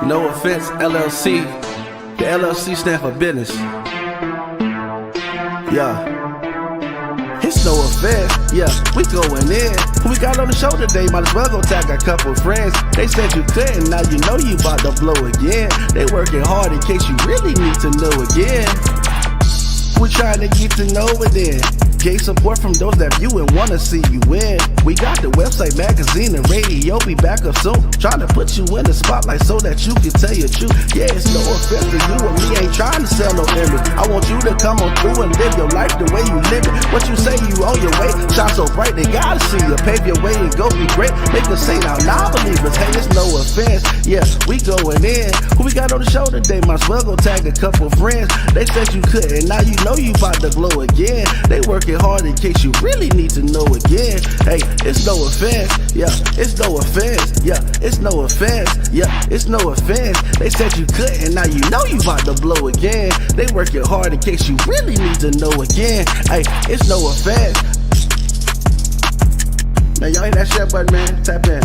No offense, LLC. The LLC stand for business. Yeah. It's no offense, yeah, we going in. Who we got on the show today? Might as well go tag a couple friends. They said you couldn't, now you know you about to blow again. They working hard in case you really need to know again. We're trying to get to know it then. Gay support from those that view and wanna see you win. We got the website, magazine, and radio. Be back up soon. Trying to put you in the spotlight so that you can tell your truth. Yeah, it's no offense to you and me. Ain't trying to sell no image. I want you to come on through and live your life the way you live it. What you say you on your way? Shine so bright they gotta see you. Pave your way and go be great. Make us say now, non-believers. Hey, it's no offense. Yeah, we going in. Who we got on the show today? Might as well go tag a couple friends. They said you couldn't, now you know you about to blow again. They working hard in case you really need to know again. Hey, it's no offense, yeah, it's no offense, yeah, it's no offense, yeah, it's no offense. They said you couldn't, now you know you about to blow again. They working hard in case you really need to know again. Hey, it's no offense. Man, y'all hit that share button, man. Tap in.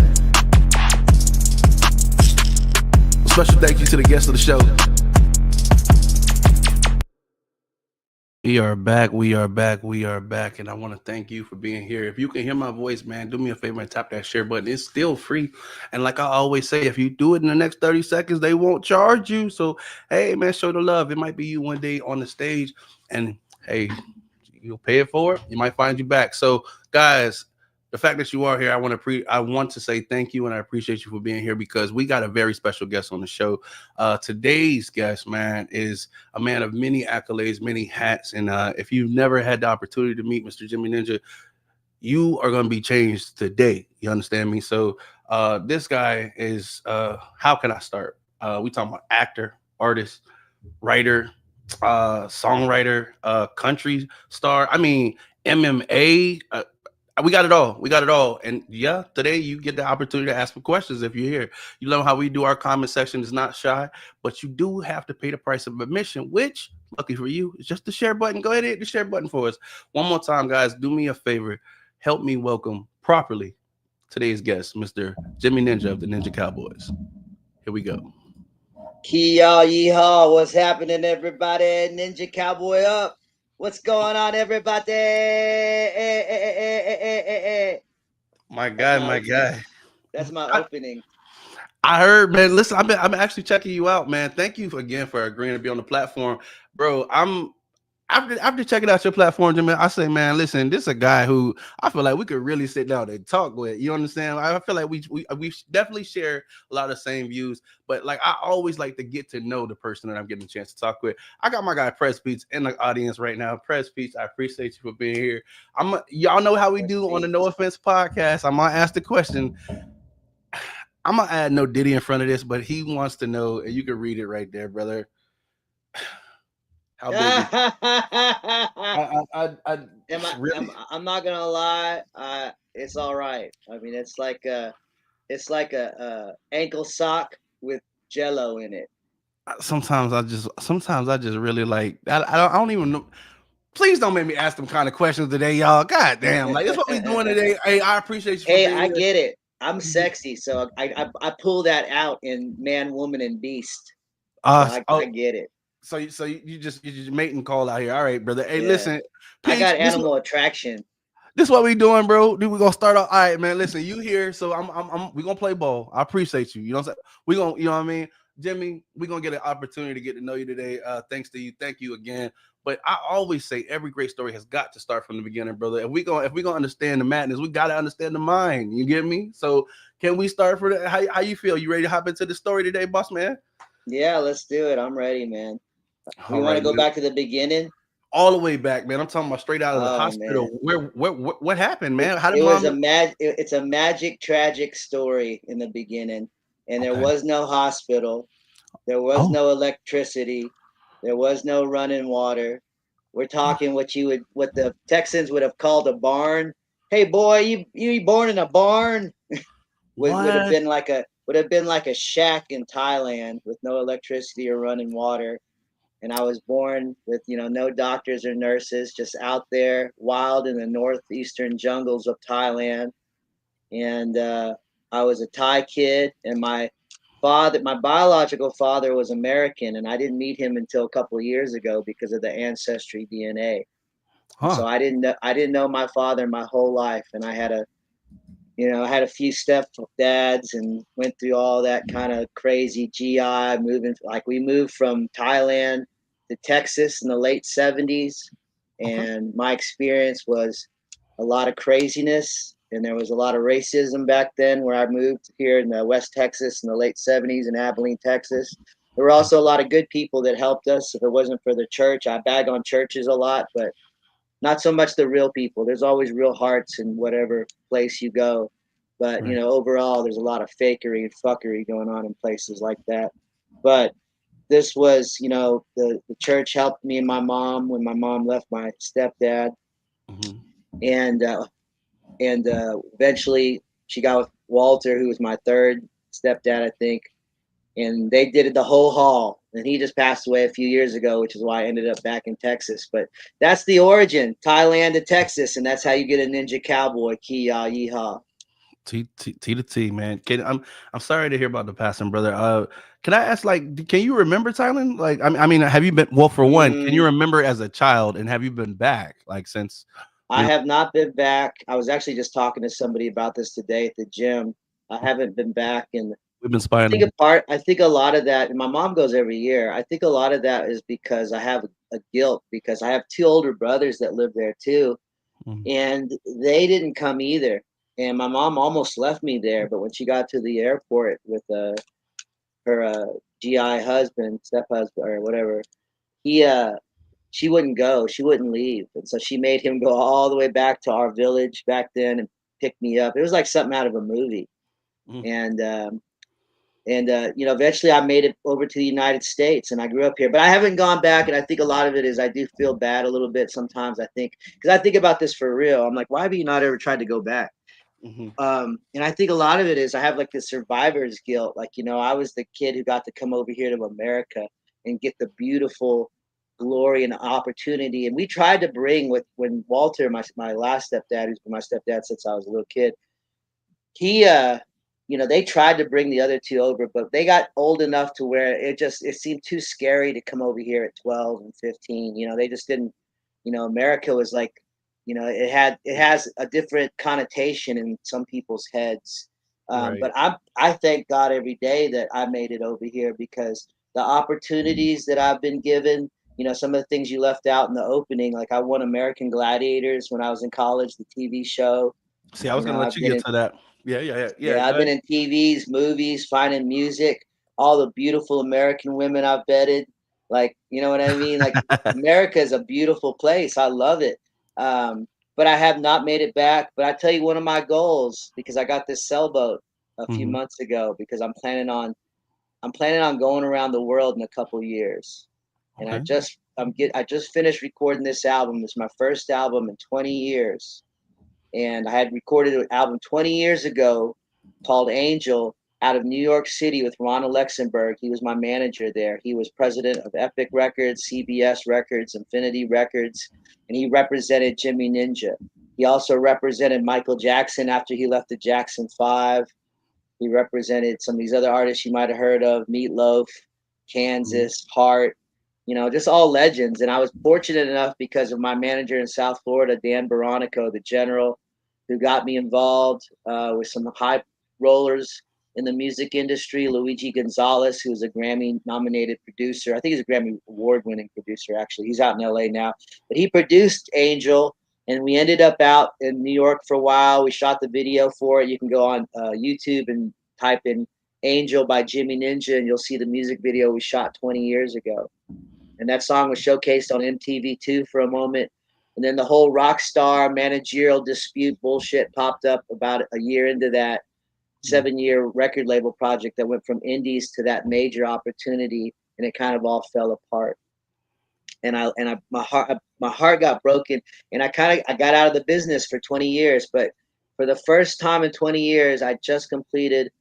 Special thank you to the guest of the show. We are back, and I want to thank you for being here. If you can hear my voice, man, do me a favor and tap that share button. It's still free. And like I always say, if you do it in the next 30 seconds, they won't charge you. So, hey, man, show the love. It might be you one day on the stage, and hey, you'll pay it forward. You might find you back. So, guys, the fact that you are here, I want to say thank you, and I appreciate you for being here because we got a very special guest on the show. Today's guest, man, is a man of many accolades, many hats, and if you've never had the opportunity to meet Mr. Jimmy Ninja, you are going to be changed today. You understand me? So this guy is, how can I start? We talking about actor, artist, writer, songwriter, country star. I mean, MMA. We got it all. We got it all. And yeah, today you get the opportunity to ask for questions if you're here. You know how we do our comment section is not shy, but you do have to pay the price of admission, which, lucky for you, is just the share button. Go ahead and hit the share button for us. One more time, guys, do me a favor. Help me welcome properly today's guest, Mr. Jimmy Ninja of the Ninja Cowboys. Here we go. Y'all, yeehaw. What's happening, everybody? Ninja Cowboy up. What's going on, everybody? My guy. That's my opening. I heard, man. Listen, I'm actually checking you out, man. Thank you again for agreeing to be on the platform, bro. After checking out your platform, Jimmy, I say, man, listen, this is a guy who I feel like we could really sit down and talk with. You understand? I feel like we definitely share a lot of the same views, but like I always like to get to know the person that I'm getting a chance to talk with. I got my guy Press Peach in the audience right now. Press Peach, I appreciate you for being here. Y'all know how we do on the No Offense podcast. I'm gonna ask the question. I'm gonna add no Diddy in front of this, but he wants to know, and you can read it right there, brother. How big? I'm not gonna lie. It's all right. I mean, it's like a ankle sock with Jello in it. Sometimes I just really like. I don't even know. Please don't make me ask them kind of questions today, y'all. God damn, like that's what we doing today. Hey, I appreciate you. Hey, I get it. I'm sexy, so I pull that out in Man, Woman, and Beast. I get it. So you just mating call out here. All right, brother. Hey, listen. Peach, I got animal attraction. This is what we doing, bro. We're gonna start off. All right, man. Listen, you here, so we gonna play ball. I appreciate you. You know what I'm saying? We gonna, you know what I mean? Jimmy, we're gonna get an opportunity to get to know you today. Thanks to you. Thank you again. But I always say every great story has got to start from the beginning, brother. If we gonna understand the madness, we gotta understand the mind. You get me? So can we start for the how you feel? You ready to hop into the story today, boss man? Yeah, let's do it. I'm ready, man. We want to go back to the beginning. All the way back, man. I'm talking about straight out of the hospital. Man. What happened, man? How did it's a magic, tragic story in the beginning, and there was no hospital, there was no electricity, there was no running water. We're talking what the Texans would have called a barn. Hey, boy, you born in a barn? would have been like a shack in Thailand with no electricity or running water. And I was born with, no doctors or nurses, just out there wild in the northeastern jungles of Thailand. and I was a Thai kid, and my biological father was American, and I didn't meet him until a couple of years ago because of the ancestry DNA. And Huh. so I didn't know my father my whole life, and I had a few stepdads and went through all that kind of crazy GI moving. Like we moved from Thailand to Texas in the late 70s. Okay. And my experience was a lot of craziness. And there was a lot of racism back then where I moved here in West Texas in the late 70s in Abilene, Texas. There were also a lot of good people that helped us. If it wasn't for the church, I bag on churches a lot, but not so much the real people. There's always real hearts in whatever place you go. But, Right. overall, there's a lot of fakery and fuckery going on in places like that. But this was, the church helped me and my mom when my mom left my stepdad. Hmm. And, eventually she got with Walter, who was my third stepdad, I think. And they did it the whole haul. And he just passed away a few years ago, which is why I ended up back in Texas. But that's the origin, Thailand to Texas, and that's how you get a ninja cowboy. Ki ya yeehaw. T to T, man. I'm sorry to hear about the passing, brother. Can I ask, like, can you remember Thailand? Like, I mean, have you been? Well, for one, can you Mm, remember as a child, and have you been back, like, since I you know have not been back. I was actually just talking to somebody about this today at the gym. I haven't been back, and we've been spying on I think a lot of that, and my mom goes every year. I think a lot of that is because I have a guilt because I have two older brothers that live there too, you? and they didn't come either. And my mom almost left me there, but when she got to the airport with her GI husband, step husband, or whatever, he she wouldn't go, she wouldn't leave, and so she made him go all the way back to our village back then and pick me up. It was like something out of a movie, Mhm, and eventually I made it over to the United States, and I grew up here. But I haven't gone back, and I think a lot of it is I do feel bad a little bit sometimes. I think because I think about this for real. I'm like, why have you not ever tried to go back? mhm, And I think a lot of it is I have like this survivor's guilt. Like, I was the kid who got to come over here to America and get the beautiful glory and opportunity. And we tried to bring with when Walter, my last stepdad, who's been my stepdad since I was a little kid, he they tried to bring the other two over, but they got old enough to where it seemed too scary to come over here at 12 and 15. They just didn't. America was like, it has a different connotation in some people's heads. right. But I thank God every day that I made it over here because the opportunities that I've been given, some of the things you left out in the opening, like I won American Gladiators when I was in college, the TV show. See, I was gonna let I've you been get in to that. Yeah. yeah, Go I've been ahead. in TVs, movies, finding music, all the beautiful American women I've vetted. Like, you know what I mean? Like, America is a beautiful place. I love it. But I have not made it back. But I tell you, one of my goals, because I got this sailboat a few Mhm, months ago, because I'm planning on going around the world in a couple years. And okay. I just finished recording this album. It's my first album in 20 years, and I had recorded an album 20 years ago called Angel out of New York City with Ron Alexenberg. He was my manager there. He was president of Epic Records, CBS Records, Infinity Records, and he represented Jimmy Ninja. He also represented Michael Jackson after he left the Jackson 5. He represented some of these other artists you might have heard of, Meatloaf, Mhm, Kansas, Heart, just all legends. And I was fortunate enough because of my manager in South Florida, Dan Baronico, the general, who got me involved with some high rollers in the music industry. Luigi Gonzalez, who's a Grammy nominated producer. I think he's a Grammy award winning producer, actually. He's out in LA now. But he produced Angel, and we ended up out in New York for a while. We shot the video for it. You can go on YouTube and type in Angel by Jimmy Ninja, and you'll see the music video we shot 20 years ago. And that song was showcased on MTV2 for a moment. And then the whole rock star managerial dispute bullshit popped up about a year into that mhm. 7-year record label project that went from indies to that major opportunity, and it kind of all fell apart. And my heart got broken, and I got out of the business for 20 years. But for the first time in 20 years, I just completed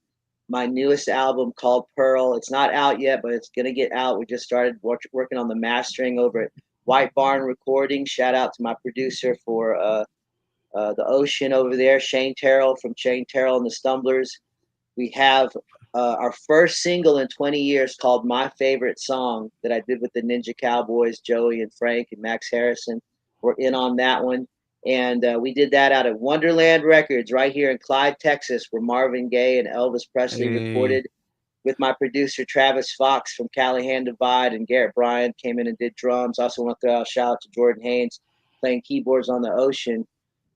my newest album called Pearl. It's not out yet, but it's gonna get out. We just started working on the mastering over at White Barn Recording. Shout out to my producer for the ocean over there. Shane Terrell from Shane Terrell and the Stumblers. We have our first single in 20 years called "My Favorite Song" that I did with the Ninja Cowboys, Joey and Frank and Max Harrison. We're in on that one. And we did that out of Wonderland Records right here in Clyde, Texas, where Marvin Gaye and Elvis Presley Hey, recorded with my producer Travis Fox from Callahan Divide, and Garrett Bryan came in and did drums. I also want to throw out a shout out to Jordan Haynes playing keyboards on the Ocean.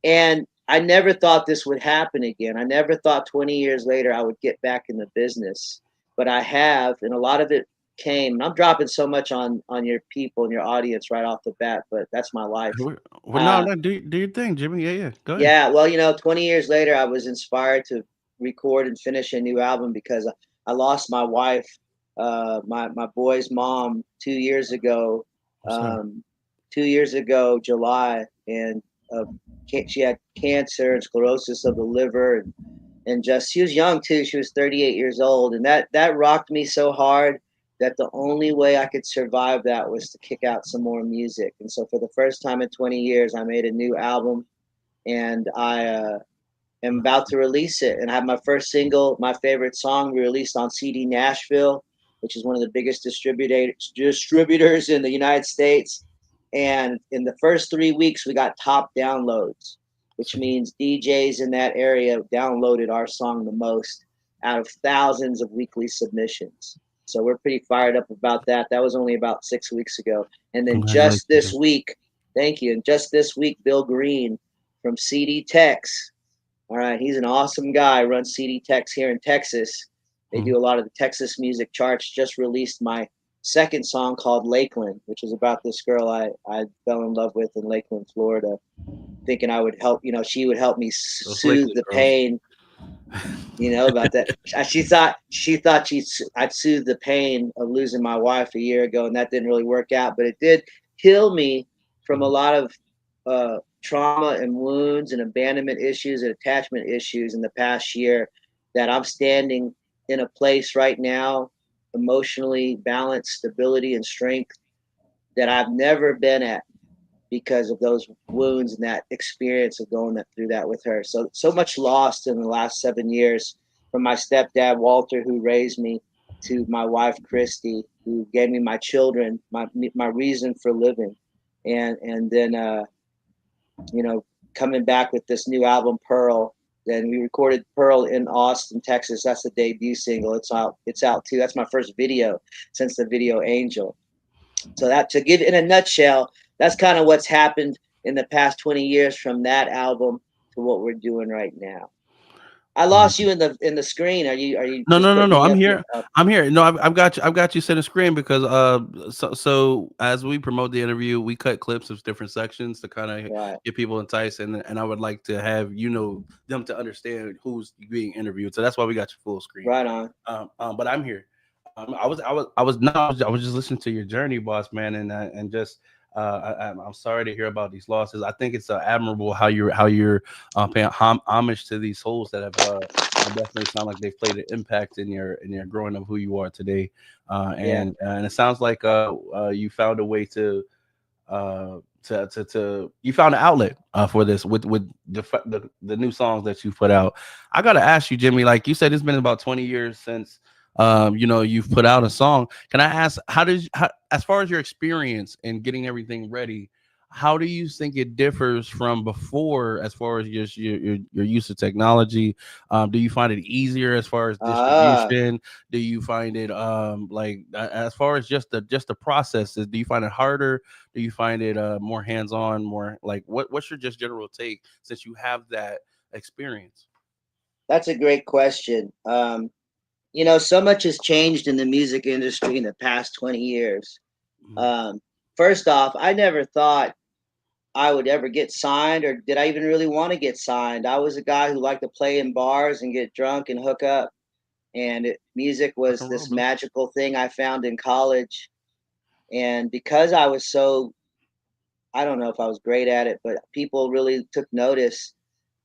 And I never thought this would happen again. I never thought 20 years later I would get back in the business, but I have, and a lot of it came. And I'm dropping so much on your people and your audience right off the bat, but that's my life. no, Uh, no, do your thing, Jimmy. Yeah, yeah. Go ahead. yeah, well, 20 years later, I was inspired to record and finish a new album because I lost my wife, my boy's mom, 2 years ago. I'm sorry. Um, 2 years ago, July, and uh, she had cancer and sclerosis of the liver, and just she was young too. She was 38 years old, and that rocked me so hard that the only way I could survive that was to kick out some more music. And so, for the first time in 20 years, I made a new album, and I am about to release it. And I have my first single, my favorite song, released on CD Nashville, which is one of the biggest distributors in the United States. And in the first 3 weeks, we got top downloads, which See. means DJs in that area downloaded our song the most out of thousands of weekly submissions. So we're pretty fired up about that. That was only about 6 weeks ago. And then just Congratulations, this Jimmy. week, thank you. And just this week, Bill Green from CD Tex. All right, he's an awesome guy. Runs CD Tex here in Texas. They Mhm. do a lot of the Texas music charts. Just released my second song called Lakeland, which is about this girl I fell in love with in Lakeland, Florida, thinking I would help. She would help me Those soothe Lakeland the girls. pain, about that. She thought I'd soothe the pain of losing my wife a year ago, and that didn't really work out. But it did heal me from a Mhm. lot of trauma and wounds and abandonment issues and attachment issues in the past year. That I'm standing in a place right now, emotionally balanced, stability, and strength that I've never been at because of those wounds and that experience of going through that with her. So much lost in the last 7 years, from my stepdad Walter, who raised me, to my wife Christy, who gave me my children, my reason for living, and then you know coming back with this new album Pearl. Then we recorded Pearl in Austin, Texas. That's the debut single. It's out. It's out too. That's my first video since the video Angel. So that, to give it in a nutshell, that's kind of what's happened in the past 20 years from that album to what we're doing right now. I lost you in the screen. Are you No, just no, no, putting no. me I'm up here? here. I'm here. No, I've got you. I've got you set a screen because so as we promote the interview, we cut clips of different sections to kind of Right, get people enticed, and I would like to have them to understand who's being interviewed. So that's why we got your full screen. right on. But I'm here. I was just listening to your journey, boss man, and just I'm sorry to hear about these losses. I think it's admirable how you're paying homage to these souls that have definitely sound like they've played an impact in your growing of who you are today. Yeah, And it sounds like you found a way to you found an outlet for this with the new songs that you put out. I gotta ask you, Jimmy, like you said, it's been about 20 years since you've put out a song. Can I ask as far as your experience in getting everything ready, how do you think it differs from before as far as just your use of technology? Do you find it easier as far as ah, distribution? Do you find it as far as just the processes, do you find it harder? Do you find it more hands-on, more like what's your just general take since you have that experience? that's a great question. So much has changed in the music industry in the past 20 years. Mhm. Um, First off, I never thought I would ever get signed, or did I even really want to get signed. I was a guy who liked to play in bars and get drunk and hook up. And music Rock was and roll, this bro. magical thing I found in college. And because I was so, I don't know if I was great at it, but people really took notice.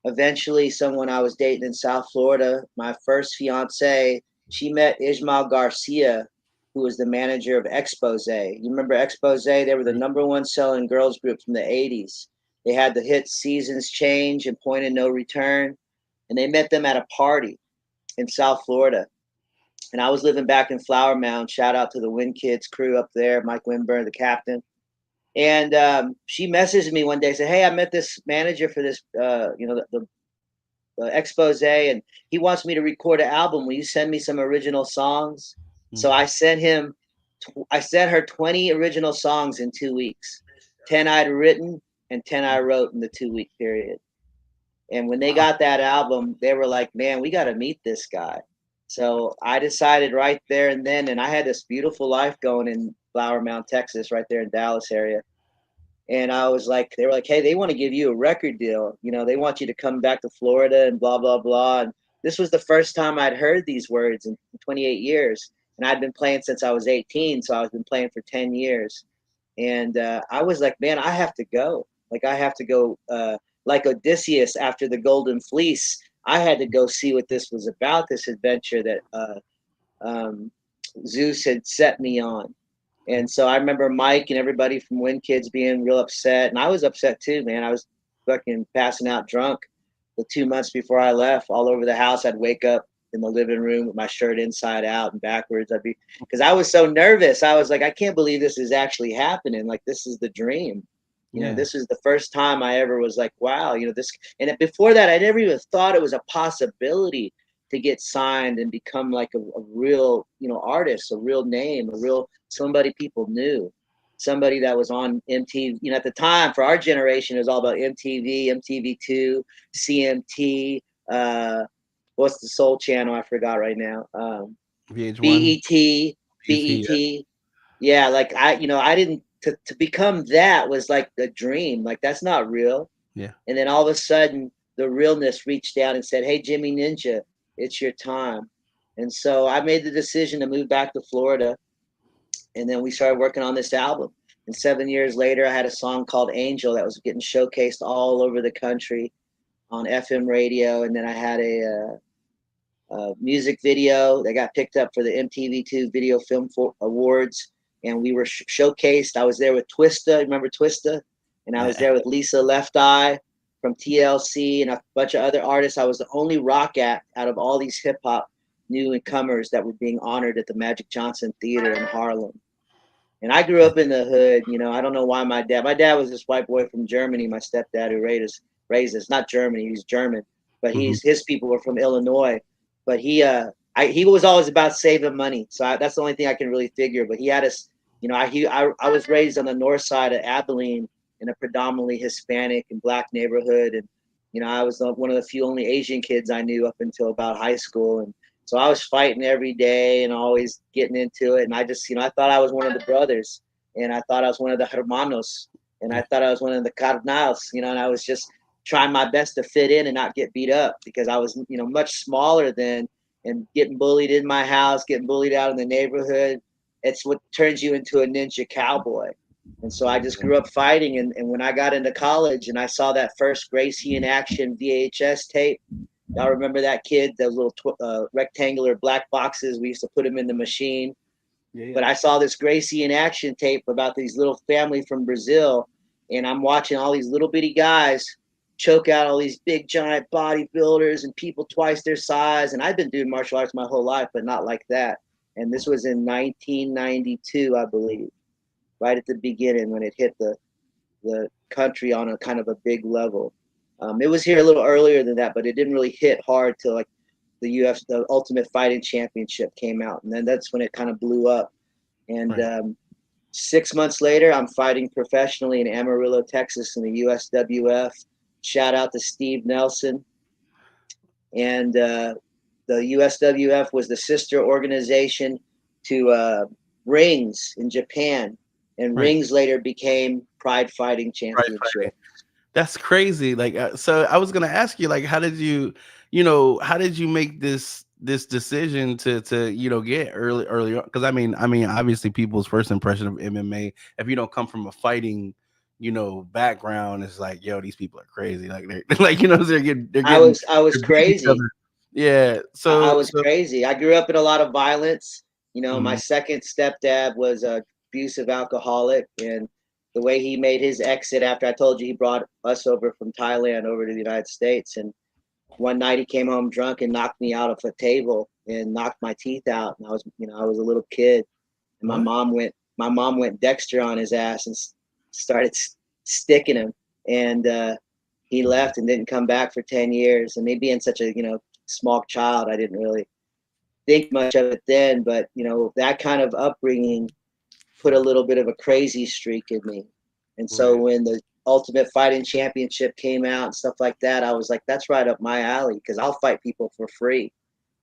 Eventually, someone I was dating in South Florida, my first fiance, she met Ismael Garcia, who was the manager of Expose. You remember Expose? They were the Right. number one selling girls group from the 80s. They had the hit Seasons Change and Point of No Return. And they met them at a party in South Florida. And I was living back in Flower Mound. Shout out to the Win Kids crew up there, Mike Winburn, the captain. And she messaged me one day, said, "Hey, I met this manager for this, the expose, and he wants me to record an album. Will you send me some original songs?" So Mm. I sent her 20 original songs in 2 weeks. 10 I'd written and 10 I wrote in the 2 week period. And when they Wow. got that album, they were like, "Man, we got to meet this guy." So I decided right there and then, and I had this beautiful life going in Flower Mound, Texas, right there in Dallas area. And I was like, they were like, "Hey, they want to give you a record deal. You know, they want you to come back to Florida and blah, blah, blah." And this was the first time I'd heard these words in 28 years. And I'd been playing since I was 18. So I've been playing for 10 years. And I was like, "Man, I have to go. Like, I have to go, like Odysseus after the Golden Fleece. I had to go see what this was about, this adventure that um, Zeus had set me on." And so I remember Mike and everybody from Win Kids being real upset, and I was upset too, man. I was fucking passing out drunk the 2 months before I left. All over the house, I'd wake up in the living room with my shirt inside out and backwards. I'd be because I was so nervous. I was like, I can't believe this is actually happening. Like this is the dream. You know, Yeah. this is the first time I ever was like, wow, you know, this. And before that, I never even thought it was a possibility to get signed and become like a real, you know, artist, a real name, a real somebody people knew, somebody that was on MTV. You know, at the time for our generation, it was all about MTV, MTV2, CMT. What's the Soul Channel? I forgot right now. VH1, BET, BT. Yeah. BET. Yeah, like I didn't to become that was like a dream. Like that's not real. Yeah. And then all of a sudden, the realness reached down and said, "Hey, Jimmy Ninja, it's your time." And so I made the decision to move back to Florida. And then we started working on this album. And 7 years later, I had a song called Angel that was getting showcased all over the country on FM radio. And then I had a music video that got picked up for the MTV2 Video Film Awards. And we were showcased. I was there with Twista. Remember Twista? And I was Yeah. there with Lisa Left Eye from TLC and a bunch of other artists. I was the only rock act out of all these hip hop newcomers that were being honored at the Magic Johnson Theater in Harlem. And I grew up in the hood. You know, I don't know why my dad was this white boy from Germany. My stepdad who raised us, not Germany, he's German, but Hmm. his people were from Illinois. But he was always about saving money. So that's the only thing I can really figure. But he had us, you know, I was raised on the north side of Abilene in a predominantly Hispanic and black neighborhood. And, you know, I was one of the few only Asian kids I knew up until about high school. And so I was fighting every day and always getting into it. And I just, you know, I thought I was one of the brothers and I thought I was one of the hermanos and I Yeah. thought I was one of the carnals, you know, and I was just trying my best to fit in and not get beat up because I was, you know, much smaller than and getting bullied in my house, getting bullied out in the neighborhood. It's what turns you into a ninja cowboy. And so I just grew up fighting. And when I got into college and I saw that first Gracie in action VHS tape, y'all remember that kid? Those little rectangular black boxes. We used to put them in the machine. Yeah. But Yeah. I saw this Gracie in action tape about these little family from Brazil, and I'm watching all these little bitty guys choke out all these big giant bodybuilders and people twice their size. And I've been doing martial arts my whole life, but not like that. And this was in 1992, I believe, right at the beginning when it hit the country on a kind of a big level. It was here a little earlier than that, but it didn't really hit hard till like the Ultimate Fighting Championship came out, and then that's when it kind of blew up. And Right. 6 months later, I'm fighting professionally in Amarillo, Texas, in the USWF. Shout out to Steve Nelson. And the USWF was the sister organization to Rings in Japan, and Right. Rings later became Pride Fighting Right. Championship. That's crazy. Like, so I was gonna ask you, like, how did you, how did you make this decision to get early on? Because I mean, obviously, people's first impression of MMA, if you don't come from a fighting, background, is like, yo, these people are crazy. Like, they're like, I was I was they're beating each crazy. other. Yeah. I So was crazy. I grew up in a lot of violence. You know, my mhm, second stepdad was a abusive alcoholic, and the way he made his exit after I told you he brought us over from Thailand over to the United States. And one night he came home drunk and knocked me out of a table and knocked my teeth out. And I was a little kid, and What? my mom went Dexter on his ass and started sticking him. And he left and didn't come back for 10 years. And me being such a, small child, I didn't really think much of it then. But, that kind of upbringing put a little bit of a crazy streak in me. And so Right. when the Ultimate Fighting Championship came out and stuff like that, I was like, that's right up my alley because I'll fight people for free.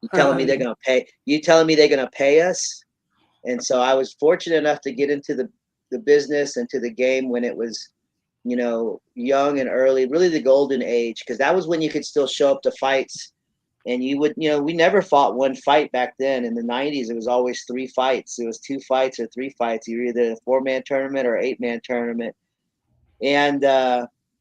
You telling me they're gonna pay? You telling me they're gonna pay us? And so I was fortunate enough to get into the business and to the game when it was, young and early, really the golden age, because that was when you could still show up to fights and you would, we never fought one fight back then. In the 90s, it was always three fights. It was two fights or three fights. You were either a 4-man tournament or 8-man tournament. And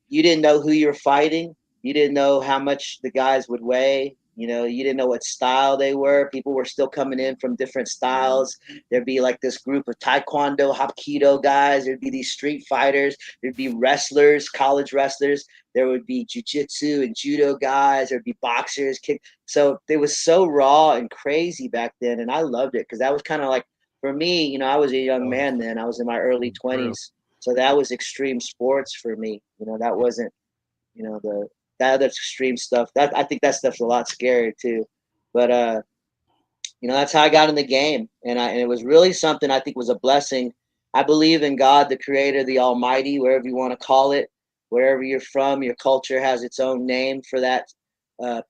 you didn't know who you're fighting. You didn't know how much the guys would weigh. You didn't know what style they were. People were still coming in from different styles. There'd be like this group of taekwondo, hapkido guys. There'd be these street fighters. There'd be wrestlers, college wrestlers. There would be jujitsu and judo guys. There'd be boxers, kick. So it was so raw and crazy back then, and I loved it because that was kind of like for me. I was a young Oh, man then. I was in my early for real. 20s, so that was extreme sports for me. That wasn't, the that other extreme stuff. That I think that stuff's a lot scarier too. But that's how I got in the game, and it was really something I think was a blessing. I believe in God, the Creator, the Almighty, wherever you want to call it, wherever you're from. Your culture has its own name for that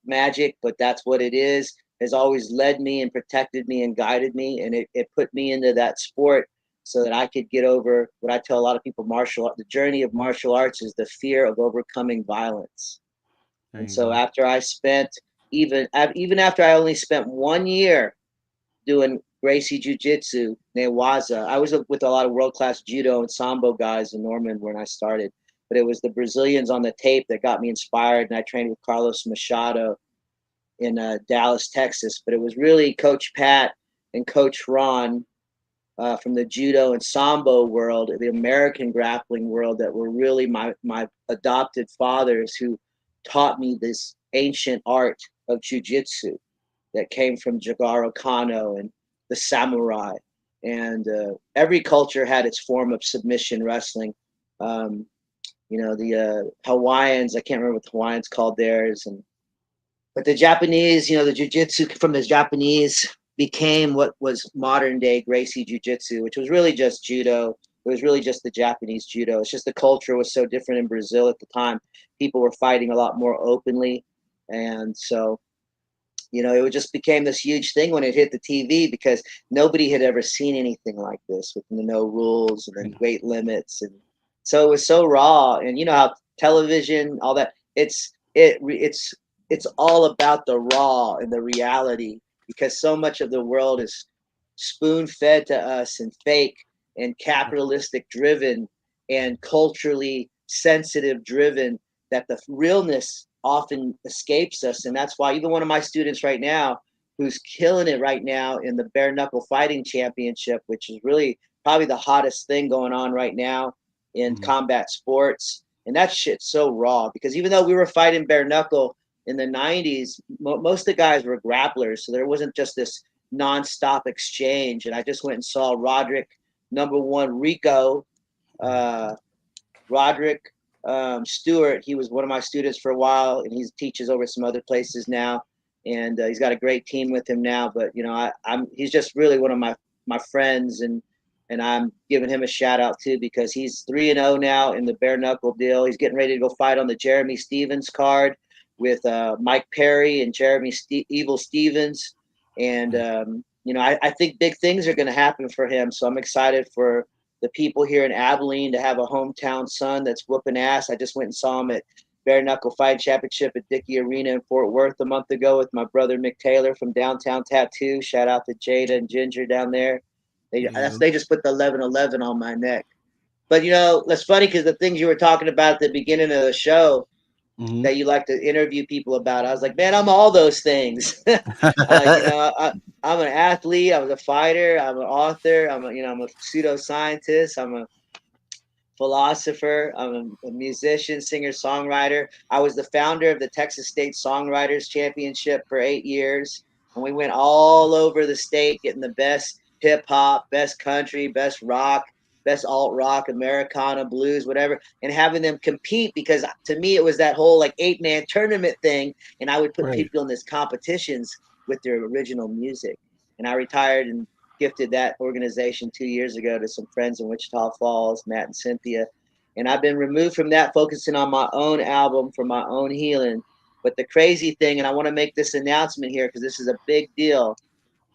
magic, but that's what it is. Has always led me and protected me and guided me, and it put me into that sport so that I could get over what I tell a lot of people: the journey of martial arts is the fear of overcoming violence. There And you so go. after I spent even after I only spent 1 year doing Gracie Jiu Jitsu, Newaza. I was with a lot of world class judo and sambo guys in Norman when I started, but it was the Brazilians on the tape that got me inspired. And I trained with Carlos Machado in Dallas, Texas. But it was really Coach Pat and Coach Ron from the judo and sambo world, the American grappling world, that were really my adopted fathers who taught me this ancient art of jujitsu that came from Jigaro Kano and the samurai. And every culture had its form of submission wrestling. Um, the Hawaiians, I can't remember what the Hawaiians called theirs. But the Japanese, the jujitsu from the Japanese became what was modern day Gracie Jiu-Jitsu, which was really just judo. It was really just the Japanese judo. It's just the culture was so different in Brazil at the time. People were fighting a lot more openly. And so it just became this huge thing when it hit the TV because nobody had ever seen anything like this with the no rules and then Right. weight limits, and so it was so raw. And you know how television, all that, it's all about the raw and the reality because so much of the world is spoon fed to us and fake and capitalistic driven and culturally sensitive driven that the realness often escapes us. And that's why even one of my students right now, who's killing it right now in the bare knuckle fighting championship, which is really probably the hottest thing going on right now in Mhm. combat sports. And that shit's so raw because even though we were fighting bare knuckle in the 90s, most of the guys were grapplers. So there wasn't just this nonstop exchange. And I just went and saw Roderick, number one, Rico, uh, Roderick Stewart. He was one of my students for a while, and he teaches over some other places now. And he's got a great team with him now. But he's just really one of my friends, and I'm giving him a shout out too because he's 3-0 now in the bare knuckle deal. He's getting ready to go fight on the Jeremy Stevens card with Mike Perry and Evil Stevens. And I think big things are going to happen for him. So I'm excited for the people here in Abilene to have a hometown son that's whooping ass. I just went and saw him at Bare Knuckle Fight Championship at Dickey Arena in Fort Worth a month ago with my brother Mick Taylor from Downtown Tattoo. Shout out to Jada and Ginger down there. They There you that's go. they just put the 1111 on my neck. But that's funny because the things you were talking about at the beginning of the show Hmm. that you like to interview people about, I was like, man, I'm all those things. I like, I'm an athlete. I was a fighter. I'm an author. I'm a pseudoscientist. philosopher. I'm a musician, singer, songwriter. I was the founder of the Texas State Songwriters Championship for 8 years. And we went all over the state getting the best hip hop, best country, best rock, best alt rock, Americana, blues, whatever, and having them compete because to me it was that whole like 8-man tournament thing. And I would put Right. people in these competitions with their original music. And I retired and gifted that organization 2 years ago to some friends in Wichita Falls, Matt and Cynthia. And I've been removed from that, focusing on my own album for my own healing. But the crazy thing, and I want to make this announcement here because this is a big deal.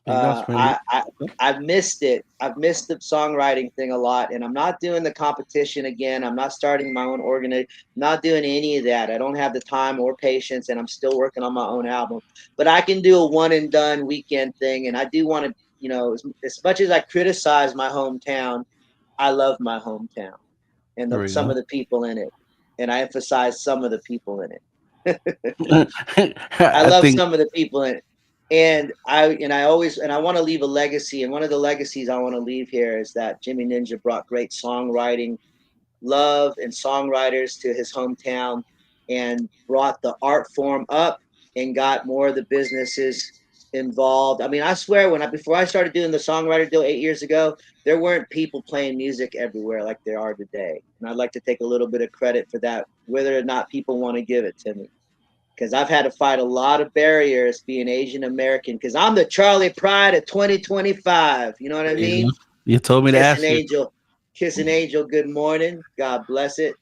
That's Uh, funny. I, I I've missed it. I've missed the songwriting thing a lot, and I'm not doing the competition again. I'm not starting my own organization. Not doing any of that. I don't have the time or patience, and I'm still working on my own album. But I can do a one and done weekend thing, and I do want to, as much as I criticize my hometown, I love my hometown and There we some go. of the people in it, and I emphasize some of the people in it. I I love think some of the people in it. And I want to leave a legacy. And one of the legacies I want to leave here is that Jimmy Ninja brought great songwriting, love, and songwriters to his hometown, and brought the art form up and got more of the businesses involved. I mean, I swear before I started doing the songwriter deal 8 years ago, there weren't people playing music everywhere like there are today. And I'd like to take a little bit of credit for that, whether or not people want to give it to me, because I've had to fight a lot of barriers being Asian American. Because I'm the Charlie Pride of 2025. You know what I there you go. mean? You told me to Kiss an ask you. angel, kiss an angel. Good morning. God bless it.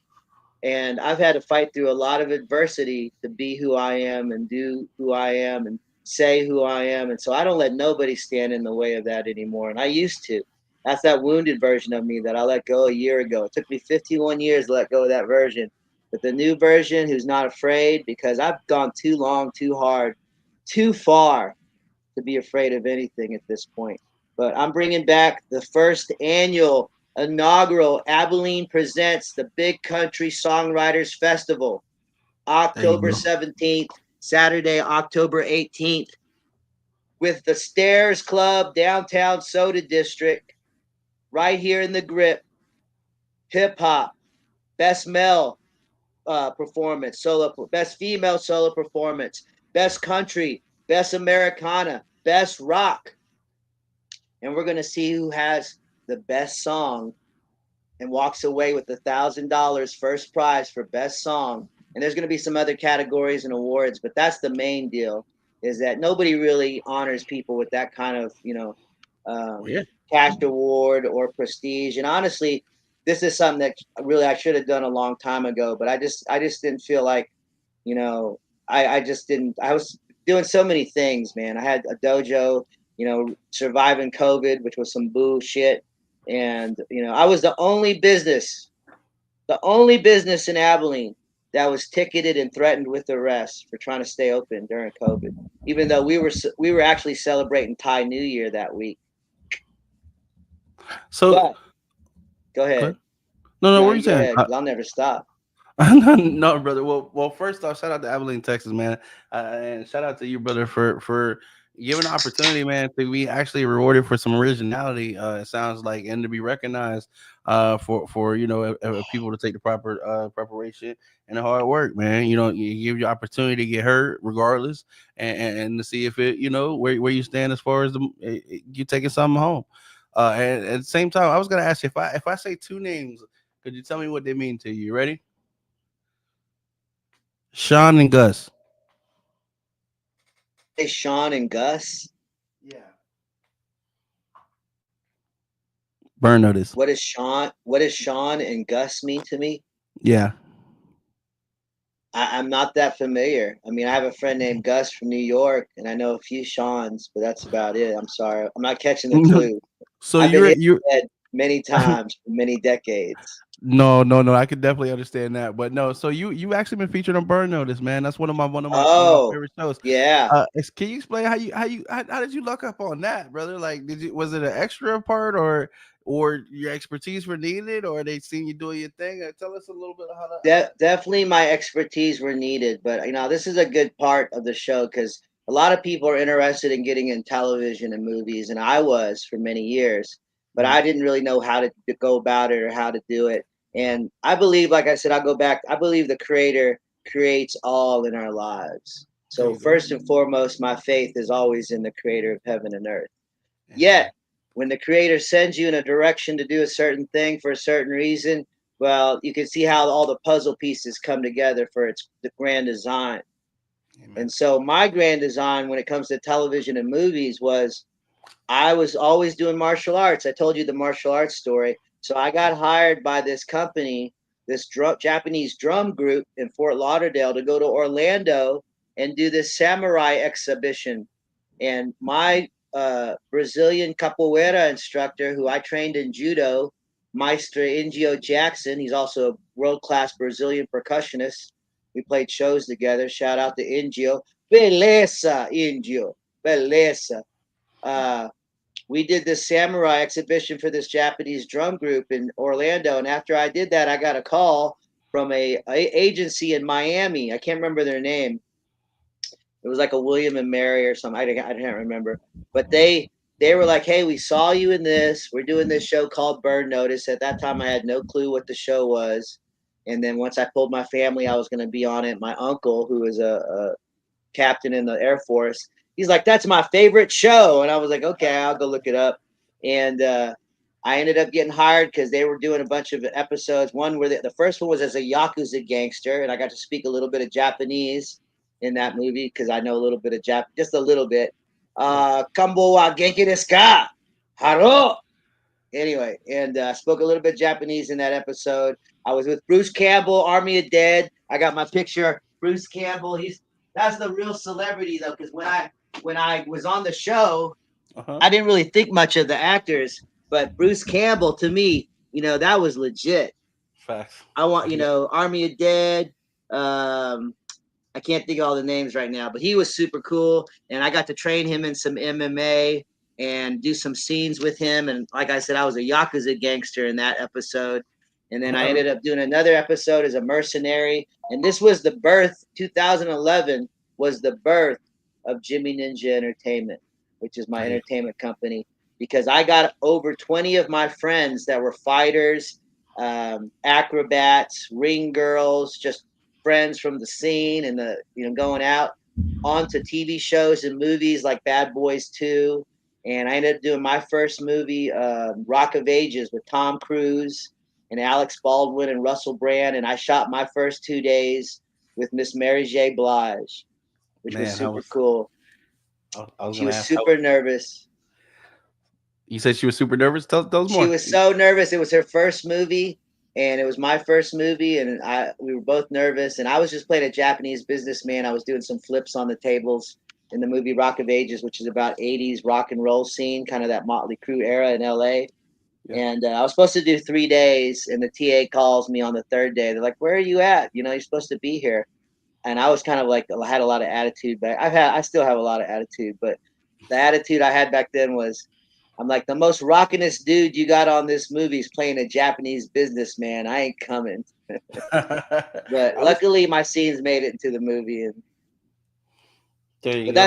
And I've had to fight through a lot of adversity to be who I am and do who I am and say who I am. And so I don't let nobody stand in the way of that anymore. And I used to. That's that wounded version of me that I let go a year ago. It took me 51 years to let go of that version. But the new version who's not afraid, because I've gone too long, too hard, too far to be afraid of anything at this point. But I'm bringing back the first annual inaugural Abilene Presents the Big Country Songwriters Festival, There you October go. 17th, Saturday, October 18th, with the Stairs Club, downtown Soda District, right here in the grip. Hip hop, best male performance, best female solo performance, best country, best Americana, best rock, and we're going to see who has the best song and walks away with $1,000 first prize for best song. And there's going to be some other categories and awards, but that's the main deal. Is that nobody really honors people with that kind of Oh, um, yeah. cash award or prestige. And honestly, this is something that really I should have done a long time ago, but I just didn't feel like you know, I just didn't. I was doing so many things, man. I had a dojo, surviving COVID, which was some bullshit. And, I was the only business in Abilene that was ticketed and threatened with arrest for trying to stay open during COVID, even though we were actually celebrating Thai New Year that week. So But go good. ahead. No, no, No, what are you you go saying? ahead because I'll never stop. No, brother. Well, first off, shout out to Abilene, Texas, man, and shout out to you, brother, for giving the opportunity, man, to be actually rewarded for some originality. It sounds like, and to be recognized, for people to take the proper preparation and the hard work, man. You give you opportunity to get hurt regardless, and to see if it, where you stand as far as you taking something home. And at the same time, I was gonna ask you if I say two names, could you tell me what they mean to you? You ready? Sean and Gus. Say Sean and Gus. Yeah. Burn notice. What does Sean and Gus mean to me? Yeah. I'm not that familiar. I mean, I have a friend named Gus from New York, and I know a few Sean's, but that's about it. I'm sorry, I'm not catching the clue. So I've been you're hit you're in the head many times for many decades. no, no, no. I could definitely understand that, but no. So you actually been featured on Burn Notice, man. That's one of my Oh, favorite shows. yeah. Can you explain how did you luck up on that, brother? Like, was it an extra part, or your expertise were needed, or they seen you doing your thing? Tell us a little bit of how that. Definitely my expertise were needed, but this is a good part of the show because a lot of people are interested in getting in television and movies, and I was for many years, but Mhm. I didn't really know how to go about it or how to do it. And I believe, like I said, I'll go back. I believe the Creator creates all in our lives. There So you go. first and foremost, my faith is always in the Creator of heaven and earth. Yet, Amen. when the Creator sends you in a direction to do a certain thing for a certain reason, well, you can see how all the puzzle pieces come together for its the grand design. Amen. And so my grand design when it comes to television and movies was I was always doing martial arts. I told you the martial arts story. So I got hired by this company, this Japanese drum group in Fort Lauderdale to go to Orlando and do this samurai exhibition. And my Brazilian capoeira instructor, who I trained in judo, Maestro Ingio Jackson, he's also a world class Brazilian percussionist. We played shows together. Shout out to Ingio. Beleza, Ingio. Beleza. Uh, we did this samurai exhibition for this Japanese drum group in Orlando. And after I did that, I got a call from a agency in Miami. I can't remember their name. It was like a William and Mary or something. I can't remember. But they were like, "Hey, we saw you in this. We're doing this show called Burn Notice." At that time, I had no clue what the show was. And then once I told my family I was going to be on it, my uncle, who is a captain in the Air Force. He's like, "That's my favorite show," and I was like, "Okay, I'll go look it up." And I ended up getting hired because they were doing a bunch of episodes. One where the first one was as a yakuza gangster, and I got to speak a little bit of Japanese in that movie because I know a little bit of just a little bit. Right. Kambo wa genki desu ka? Haro. Anyway, and spoke a little bit Japanese in that episode. I was with Bruce Campbell, Army of Dead. I got my picture. Bruce Campbell. That's the real celebrity though, because when I was on the show, Uh huh. I didn't really think much of the actors, but Bruce Campbell to me, that was legit. Facts. I want, I hear. Army of Dead. Um, I can't think of all the names right now, but he was super cool, and I got to train him in some MMA and do some scenes with him. And like I said, I was a yakuza gangster in that episode, and then I ended up doing another episode as a mercenary. And this was the birth. 2011 was the birth of Jimmy Ninja Entertainment, which is my I hear. entertainment company, because I got over 20 of my friends that were fighters, acrobats, ring girls, just friends from the scene and the going out onto TV shows and movies like Bad Boys 2. And I ended up doing my first movie, Rock of Ages, with Tom Cruise and Alex Baldwin and Russell Brand. And I shot my first 2 days with Miss Mary J. Blige, which was Man, super cool. I was She gonna was ask how super nervous. you said she was super nervous. Tell us She more. was so nervous. It was her first movie, and it was my first movie, and we were both nervous. And I was just playing a Japanese businessman. I was doing some flips on the tables in the movie Rock of Ages, which is about '80s rock and roll scene, kind of that Motley Crue era in LA. Yeah. And I was supposed to do 3 days, and the TA calls me on the third day. They're like, "Where are you at? You're supposed to be here." And I was kind of like, I had a lot of attitude, but I still have a lot of attitude, but the attitude I had back then was, I'm like, the most rockinest dude you got on this movie is playing a Japanese businessman. I ain't coming. But I was luckily, my scenes made it into the movie, and there. You but go,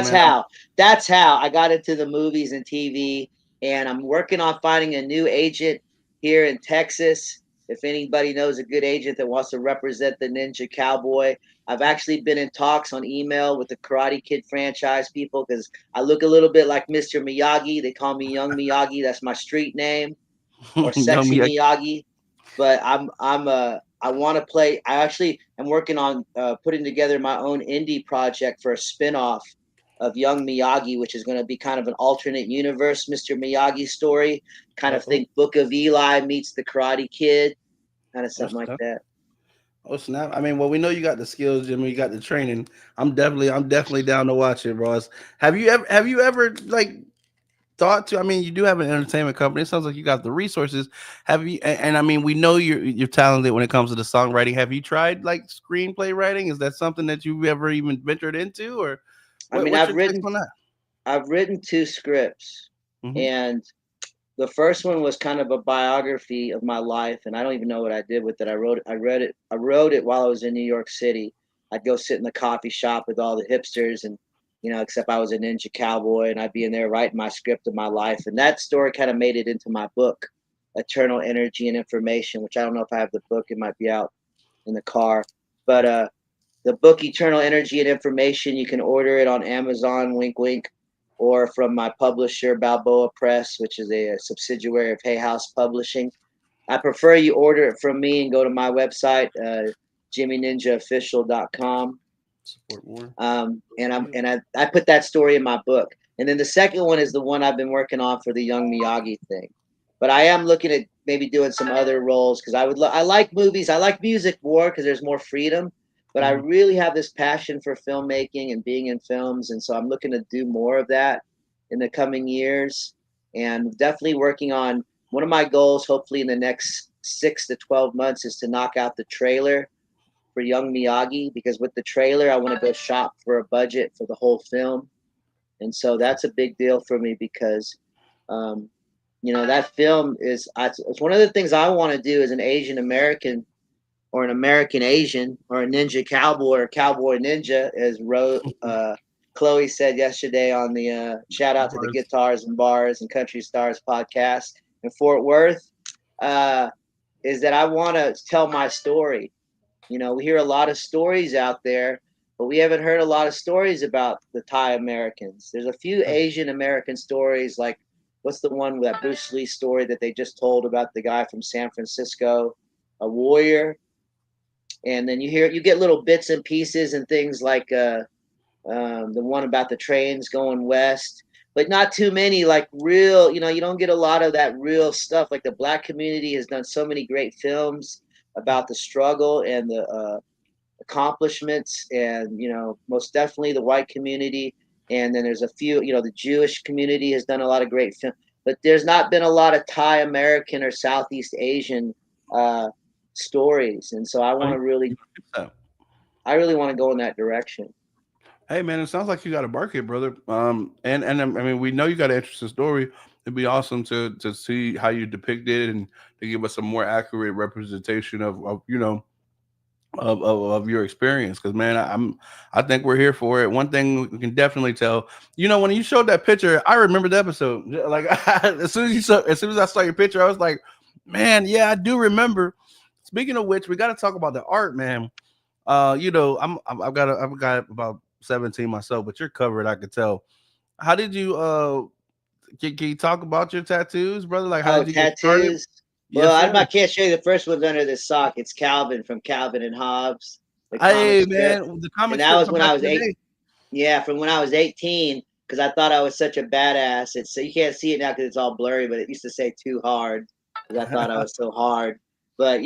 that's man. how I got into the movies and TV, and I'm working on finding a new agent here in Texas. If anybody knows a good agent that wants to represent the Ninja Cowboy, I've actually been in talks on email with the Karate Kid franchise people because I look a little bit like Mr. Miyagi. They call me Young Miyagi. That's my street name, or Young Sexy me. Miyagi. But I want to play. I actually am working on putting together my own indie project for a spinoff of Young Miyagi, which is going to be kind of an alternate universe Mr. Miyagi story. Kind of Oh, think Book of Eli meets the Karate Kid, kind of oh something like snap! that. Oh snap! I mean, well, we know you got the skills, Jimmy. You got the training. I'm definitely down to watch it, bros. Have you ever like thought to? I mean, you do have an entertainment company. It sounds like you got the resources. Have you? And I mean, we know you're talented when it comes to the songwriting. Have you tried like screenplay writing? Is that something that you've ever even ventured into, or I mean, what's your take on that? I've written 2 scripts, Hmm. and the first one was kind of a biography of my life, and I don't even know what I did with it. I wrote it while I was in New York City. I'd go sit in the coffee shop with all the hipsters, and except I was a ninja cowboy, and I'd be in there writing my script of my life, and that story kind of made it into my book Eternal Energy and Information, which I don't know if I have the book. It might be out in the car. But the book Eternal Energy and Information, you can order it on Amazon, wink, wink, or from my publisher, Balboa Press, which is a subsidiary of Hay House Publishing. I prefer you order it from me and go to my website, jimmyninjaofficial.com. Support war. And I put that story in my book. And then the second one is the one I've been working on for the Young Miyagi thing. But I am looking at maybe doing some other roles because I like movies. I like music more because there's more freedom. But I Mhm. really have this passion for filmmaking and being in films, and so I'm looking to do more of that in the coming years. And definitely working on one of my goals. Hopefully, in the next 6 to 12 months, is to knock out the trailer for Young Miyagi, because with the trailer, I want to go shop for a budget for the whole film. And so that's a big deal for me because, um, that film it's one of the things I want to do as an Asian American or an American Asian or a ninja cowboy or cowboy ninja, as Chloe said yesterday on the shout out to the Bars. Guitars and Bars and Country Stars podcast in Fort Worth, uh, is that I want to tell my story. We hear a lot of stories out there, but we haven't heard a lot of stories about the Thai Americans. There's a few Yeah. Asian American stories, like what's the one, that Bruce Lee story that they just told about the guy from San Francisco, a warrior. And then you get little bits and pieces and things like the one about the trains going west, but not too many like real. You don't get a lot of that real stuff. Like the black community has done so many great films about the struggle and the accomplishments, and most definitely the white community. And then there's a few, the Jewish community has done a lot of great film, but there's not been a lot of Thai American or Southeast Asian uh, stories. And so Oh, you fix that. I really want to go in that direction. Hey man, it sounds like you got a market, brother. I mean, we know you got an interesting story. It'd be awesome to see how you depict it and to give us a more accurate representation of of your experience. Because man, I think we're here for it. One thing we can definitely tell, when you showed that picture, I remember the episode. Like as soon as I saw your picture, I was like, man, yeah, I do remember. Speaking of which, we got to talk about the art, man. I've got about 17 myself, but you're covered. I could tell. How did you can you talk about your tattoos, brother? Like, how Oh, did you get started? tattoos. Well, Yes, sir. I can't show you the first one's under this sock. It's Calvin from Calvin and Hobbes, the comic Hey, strip. man, the And comic that strip was from when back I was in the eight. day. Yeah, from when I was 18, because I thought I was such a badass. It's so you can't see it now because it's all blurry, but it used to say too hard because I thought I was so hard. But I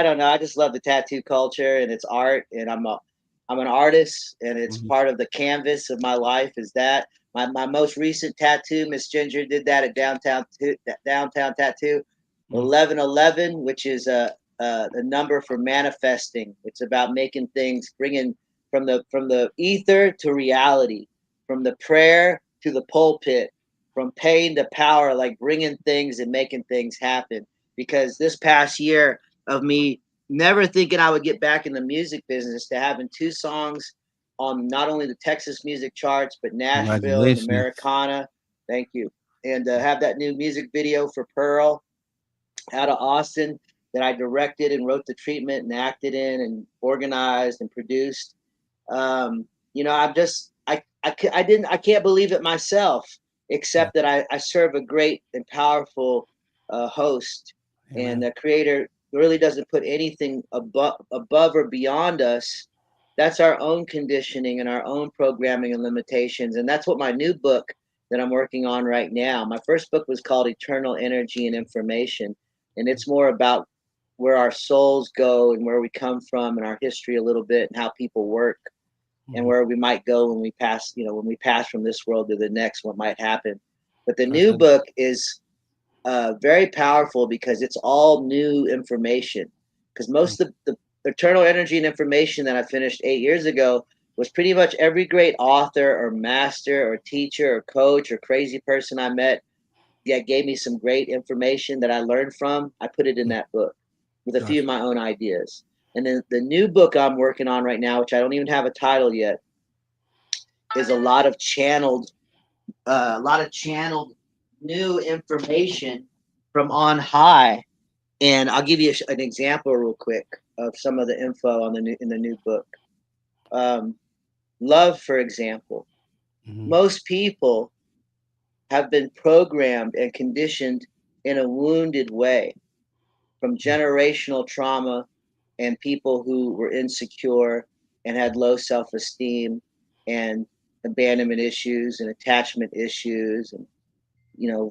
don't know. I just love the tattoo culture and its art, and I'm an artist, and it's Mhm, part of the canvas of my life. Is that my most recent tattoo? Miss Ginger did that at downtown tattoo, mhm, 1111, which is a number for manifesting. It's about making things, bringing from the ether to reality, from the prayer to the pulpit, from pain to power, like bringing things and making things happen. Because this past year of me never thinking I would get back in the music business, to having two songs on not only the Texas music charts but Nashville and congratulations. Americana. Thank you. And have that new music video for Pearl out of Austin that I directed and wrote the treatment and acted in and organized and produced. I'm just I can't believe it myself, Yeah, except that I serve a great and powerful host, yeah, and man. the creator really doesn't put anything above or beyond us. That's our own conditioning and our own programming and limitations, and that's what my new book that I'm working on right now. My first book was called Eternal Energy and Information, and it's more about where our souls go and where we come from and our history a little bit and how people work and Mhm. where we might go when we pass from this world to the next, what might happen. But the That's new it. book is very powerful because it's all new information. Because Mm, most of the eternal energy and information that I finished 8 years ago was pretty much every great author or master or teacher or coach or crazy person I met that gave me some great information that I learned from. I put it in mm, that book with a few of gotcha. my own ideas. And then the new book I'm working on right now, which I don't even have a title yet, is a lot of channeled new information from on high. And I'll give you an example real quick of some of the info on the new in the new book. Um, Love, for example. Mhm. Most people have been programmed and conditioned in a wounded way from generational trauma and people who were insecure and had low self-esteem and abandonment issues and attachment issues and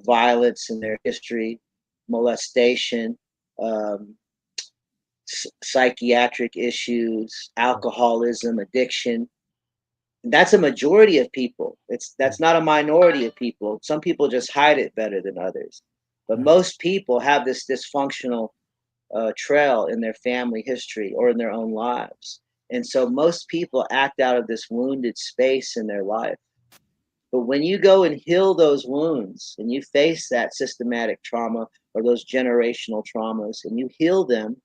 violence in their history, molestation, um, psychiatric issues, alcoholism, addiction. And that's a majority of people. That's not a minority of people. Some people just hide it better than others, but Right. most people have this dysfunctional trail in their family history or in their own lives. And so most people act out of this wounded space in their life. But when you go and heal those wounds and you face that systematic trauma or those generational traumas and you heal them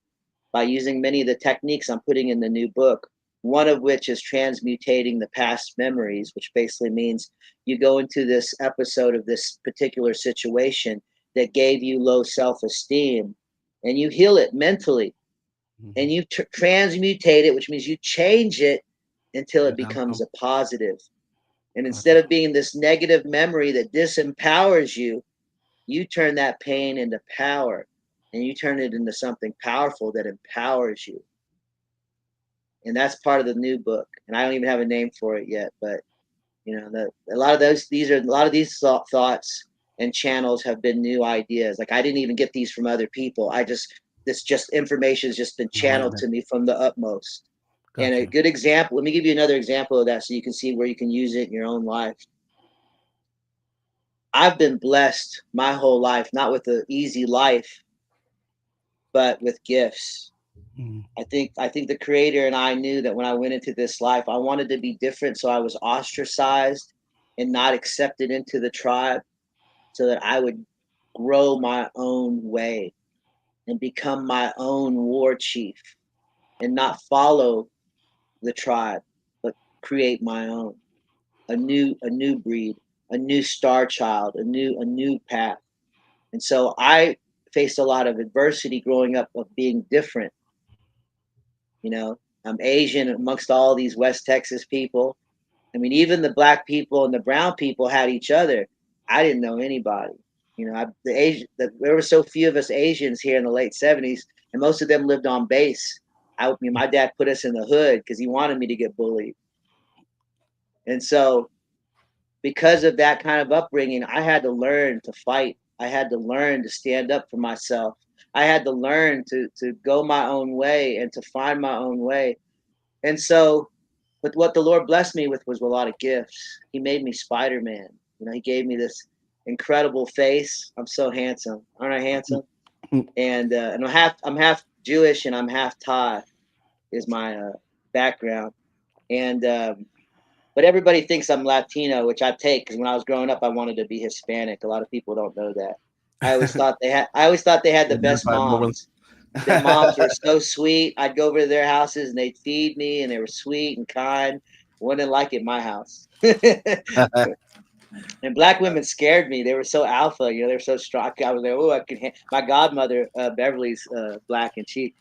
by using many of the techniques I'm putting in the new book, one of which is transmutating the past memories, which basically means you go into this episode of this particular situation that gave you low self esteem and you heal it mentally Mhm. and you transmutate it, which means you change it until The it becomes outcome. a positive. And Gotcha. instead of being this negative memory that disempowers you, you turn that pain into power and you turn it into something powerful that empowers you. And that's part of the new book. And I don't even have a name for it yet, but a lot of these thoughts and channels have been new ideas. Like I didn't even get these from other people. This just information has just been Right channeled there. to me from the utmost. And a Gotcha. good example, let me give you another example of that so you can see where you can use it in your own life. I've been blessed my whole life, not with an easy life, but with gifts. Mhm. I think the creator and I knew that when I went into this life, I wanted to be different, so I was ostracized and not accepted into the tribe so that I would grow my own way and become my own war chief and not follow the tribe, but create my own, a new breed, a new star child, a new path. And so I faced a lot of adversity growing up of being different. You know, I'm Asian amongst all these West Texas people. I mean, even the black people and the brown people had each other. I didn't know anybody. There were so few of us Asians here in the late '70s, and most of them lived on base. My dad put us in the hood because he wanted me to get bullied, and so because of that kind of upbringing, I had to learn to fight. I had to learn to stand up for myself. I had to learn to go my own way and to find my own way. And so, but what the Lord blessed me with was a lot of gifts. He made me Spider Man. He gave me this incredible face. I'm so handsome, aren't I handsome? And I'm half Jewish and I'm half Thai is my background. And but everybody thinks I'm Latino, which I take because when I was growing up, I wanted to be Hispanic. A lot of people don't know that. I always thought they had the best Identify more with. moms. Their moms were so sweet. I'd go over to their houses and they'd feed me, and they were sweet and kind. Wouldn't like it my house. And black women scared me. They were so alpha, they were so strong. I was like, oh, I could. My godmother, Beverly's black, and she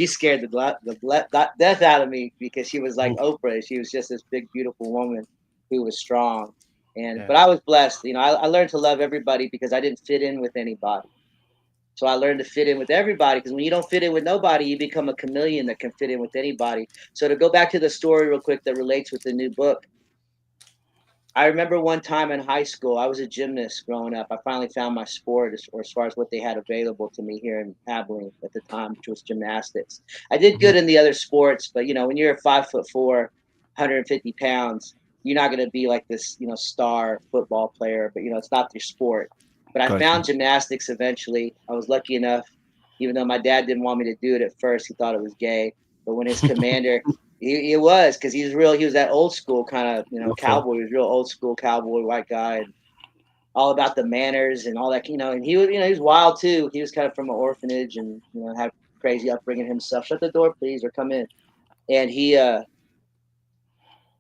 scared the death out of me because she was like Oprah. She was just this big, beautiful woman who was strong. Yeah. But I was blessed. I learned to love everybody because I didn't fit in with anybody. So I learned to fit in with everybody because when you don't fit in with nobody, you become a chameleon that can fit in with anybody. So to go back to the story real quick that relates with the new book, I remember one time in high school, I was a gymnast growing up. I finally found my sport as far as what they had available to me here in Abilene at the time, which was gymnastics. I did Mhm. good in the other sports, but when you're 5'4", 150 pounds, you're not going to be like this, star football player, but it's not your sport. But I Gotcha. found gymnastics eventually. I was lucky enough, even though my dad didn't want me to do it at first, he thought it was gay. But when his commander he was because he's real. He was that old school kind of Okay. cowboy. He was real old school cowboy white guy, and all about the manners and all that. And he was wild too. He was kind of from an orphanage and had crazy upbringing himself. Shut the door, please, or come in. And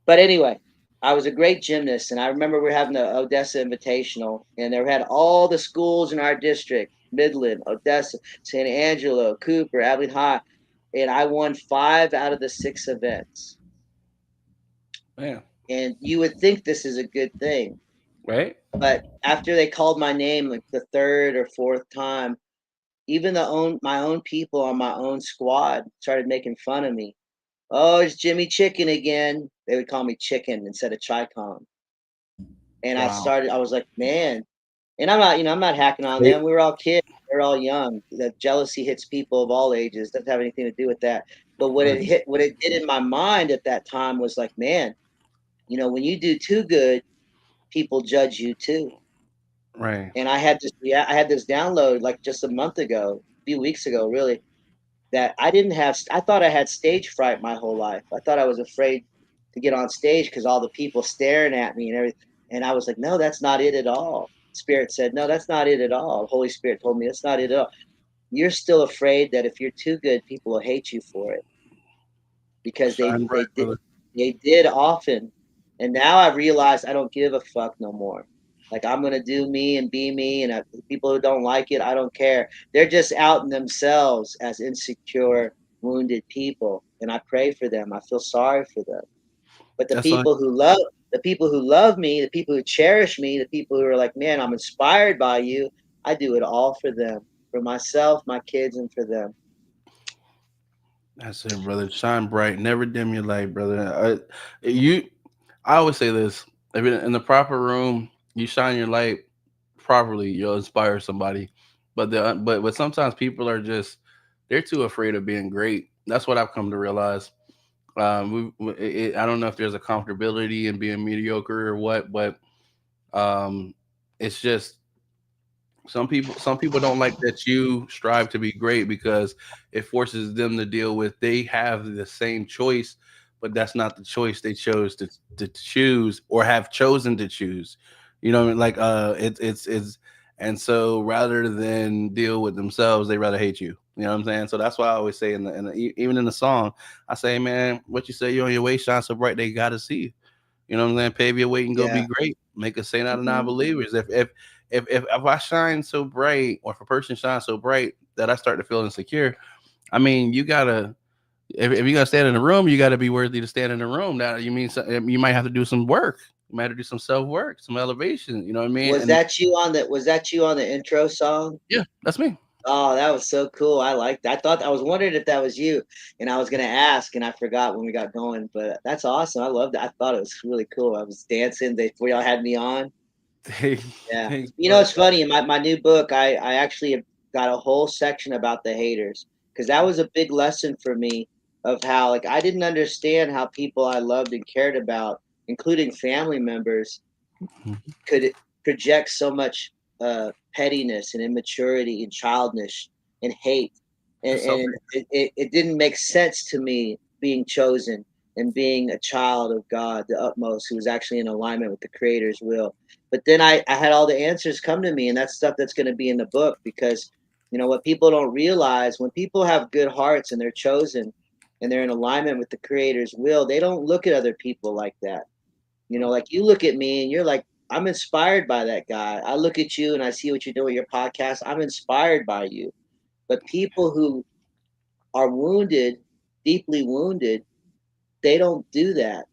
but anyway, I was a great gymnast, and I remember we were having the Odessa Invitational, and they had all the schools in our district. Midland, Odessa, San Angelo, Cooper, Abilene High, and I won 5 out of the 6 events. Man, And you would think this is a good thing, right? but after they called my name like the third or fourth time, even my own people on my own squad started making fun of me. Oh, it's Jimmy Chicken again. They would call me Chicken instead of Chicon. And Wow. I was like, man, and I'm not hacking on Hey, them. We were all kids. They're all young. The jealousy hits people of all ages. Doesn't have anything to do with that. But right, what it did in my mind at that time was like, man, when you do too good, people judge you too. right. And I had this download like just a month ago, a few weeks ago, really, that I didn't have. I thought I had stage fright my whole life. I thought I was afraid to get on stage because all the people staring at me and everything. And I was like, no, that's not it at all. Spirit said, no, that's not it at all. Holy Spirit told me that's not it at all. You're still afraid that if you're too good, people will hate you for it because Shine bright, brother. they did often. And now I realize I don't give a fuck no more. Like I'm gonna do me and be me, and people who don't like it, I don't care. They're just outing themselves as insecure, wounded people, and I pray for them. I feel sorry for them. But That's all. the people who love me, the people who cherish me, the people who are like, man, I'm inspired by you. I do it all for them, for myself, my kids, and for them. That's it, brother. Shine bright. Never dim your light, brother. I always say this: if you're in the proper room, you shine your light properly, you'll inspire somebody. But sometimes people are just they're too afraid of being great. That's what I've come to realize. I don't know if there's a comfortability in being mediocre or what, but um, it's just some people don't like that you strive to be great because it forces them to deal with they have the same choice, but that's not the choice they chose to choose or have chosen to choose. You know what I mean? Like it's and so rather than deal with themselves, they rather hate you. You know what I'm saying? So that's why I always say even in the song, I say, man, what you say you on your way shine so bright they gotta see you. You know what I'm saying? Pave your way and go be Yeah. great. Make a saint out of Hmm. non-believers. If I shine so bright, or if a person shines so bright that I start to feel insecure, I mean, you gotta if you're gonna stand in the room, you gotta be worthy to stand in the room. Now you might have to do some work. You might have to do some self work, some elevation. You know what I mean? And Was that you on the intro song? yeah, that's me. Oh, that was so cool. I liked that. I was wondering if that was you, and I was gonna ask, and I forgot when we got going. But that's awesome. I loved it. I thought it was really cool. I was dancing before y'all had me on. Thanks, Yeah. thanks, It's funny. In my new book, I actually have got a whole section about the haters because that was a big lesson for me of how like I didn't understand how people I loved and cared about, including family members, Mhm. could project so much pettiness and immaturity and childness and hate, That's and selfish. it didn't make sense to me being chosen and being a child of God, the utmost, who was actually in alignment with the Creator's will. But then I had all the answers come to me, and that's stuff that's going to be in the book because what people don't realize when people have good hearts and they're chosen and they're in alignment with the Creator's will, they don't look at other people like that. Like you look at me and you're like, I'm inspired by that guy. I look at you and I see what you're doing with your podcast. I'm inspired by you. But people who are wounded, deeply wounded, they don't do that.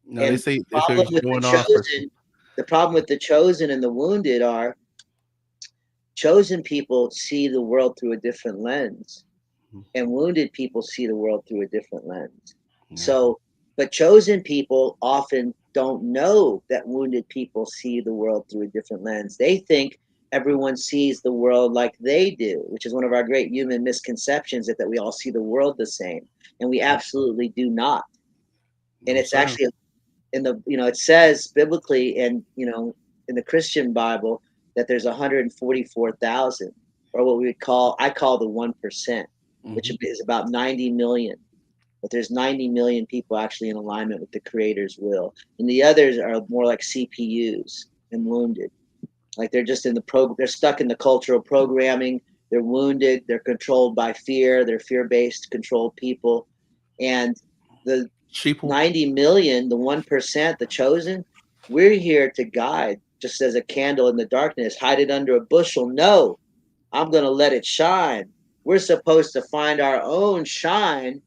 No, And they say you're showing off or something. the problem with the chosen and the wounded are chosen people see the world through a different lens, and wounded people see the world through a different lens. Yeah, So, but chosen people often don't know that wounded people see the world through a different lens. They think everyone sees the world like they do, which is one of our great human misconceptions that we all see the world the same. And we absolutely do not. And no it's sir. actually in the, it says biblically and, in the Christian Bible that there's 144,000, or what we would call, I call the 1%, which Hmm. is about 90 million, but there's 90 million people actually in alignment with the Creator's will, and the others are more like CPUs and wounded. Like they're just in they're stuck in the cultural programming. They're wounded. They're controlled by fear. They're fear-based, controlled people, and the Sheeple. 90 million, the 1%, the chosen, we're here to guide, just as a candle in the darkness. Hide it under a bushel? No, I'm going to let it shine. We're supposed to find our own shine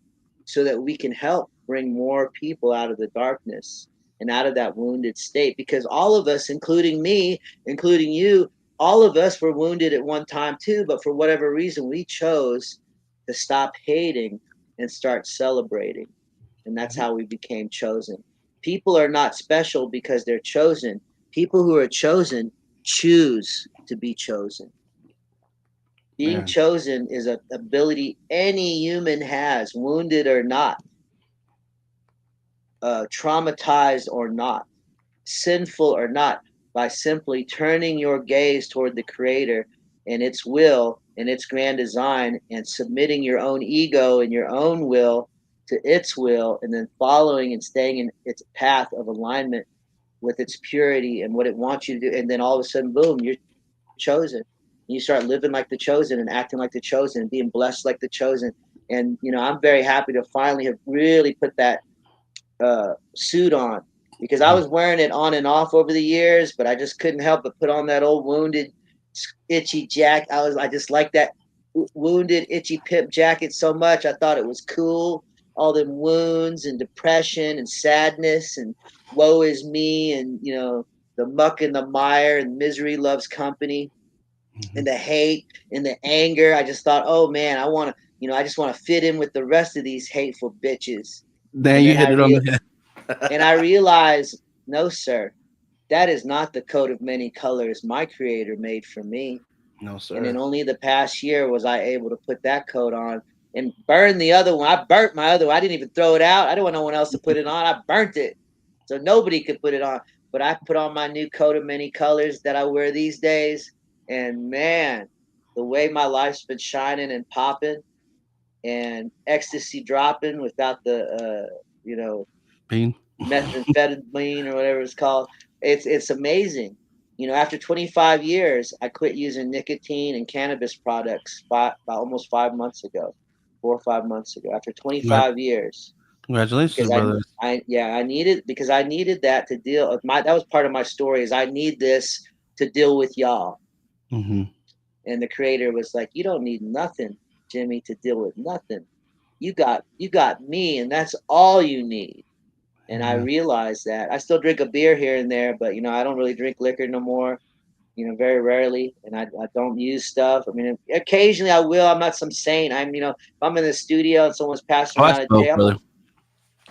so that we can help bring more people out of the darkness and out of that wounded state. Because all of us, including me, including you, all of us were wounded at one time too. But for whatever reason, we chose to stop hating and start celebrating. And that's how we became chosen. People are not special because they're chosen. People who are chosen choose to be chosen. Being Man. chosen is an ability any human has, wounded or not, traumatized or not, sinful or not, by simply turning your gaze toward the Creator and its will and its grand design and submitting your own ego and your own will to its will and then following and staying in its path of alignment with its purity and what it wants you to do. And then all of a sudden, boom, you're chosen. You start living like the chosen and acting like the chosen and being blessed like the chosen. And, I'm very happy to finally have really put that suit on because I was wearing it on and off over the years, but I just couldn't help but put on that old wounded, itchy jacket. I just like that wounded, itchy pimp jacket so much. I thought it was cool. All them wounds and depression and sadness and woe is me and the muck and the mire and misery loves company Hmm. and the hate and the anger. I just thought, oh man, I just want to fit in with the rest of these hateful bitches. Dan, And you then hit it on the I head. realized, no, sir, that is not the coat of many colors my creator made for me. No, And in sir. only the past year was I able to put that coat on and burn the other one. I burnt my other one. I didn't even throw it out. I didn't want no one else to put it on. I burnt it. So nobody could put it on. But I put on my new coat of many colors that I wear these days. And man, the way my life's been shining and popping and ecstasy dropping without the, Bean. methamphetamine or whatever it's called. It's amazing. After 25 years, I quit using nicotine and cannabis products about almost 5 months ago, 4 or 5 months ago. After Congrat- 25 years, Congratulations, because brothers. I needed because I needed that to deal with my that was part of my story is I need this to deal with y'all. Hmm. And the creator was like, you don't need nothing, Jimmy, to deal with nothing. You got me, and that's all you need. And I Amen. realized that I still drink a beer here and there, but I don't really drink liquor no more. Very rarely, and I don't use stuff. I mean, occasionally I will. I'm not some saint. If I'm in the studio and someone's passing Oh, I around a J, spoke, I'm brother.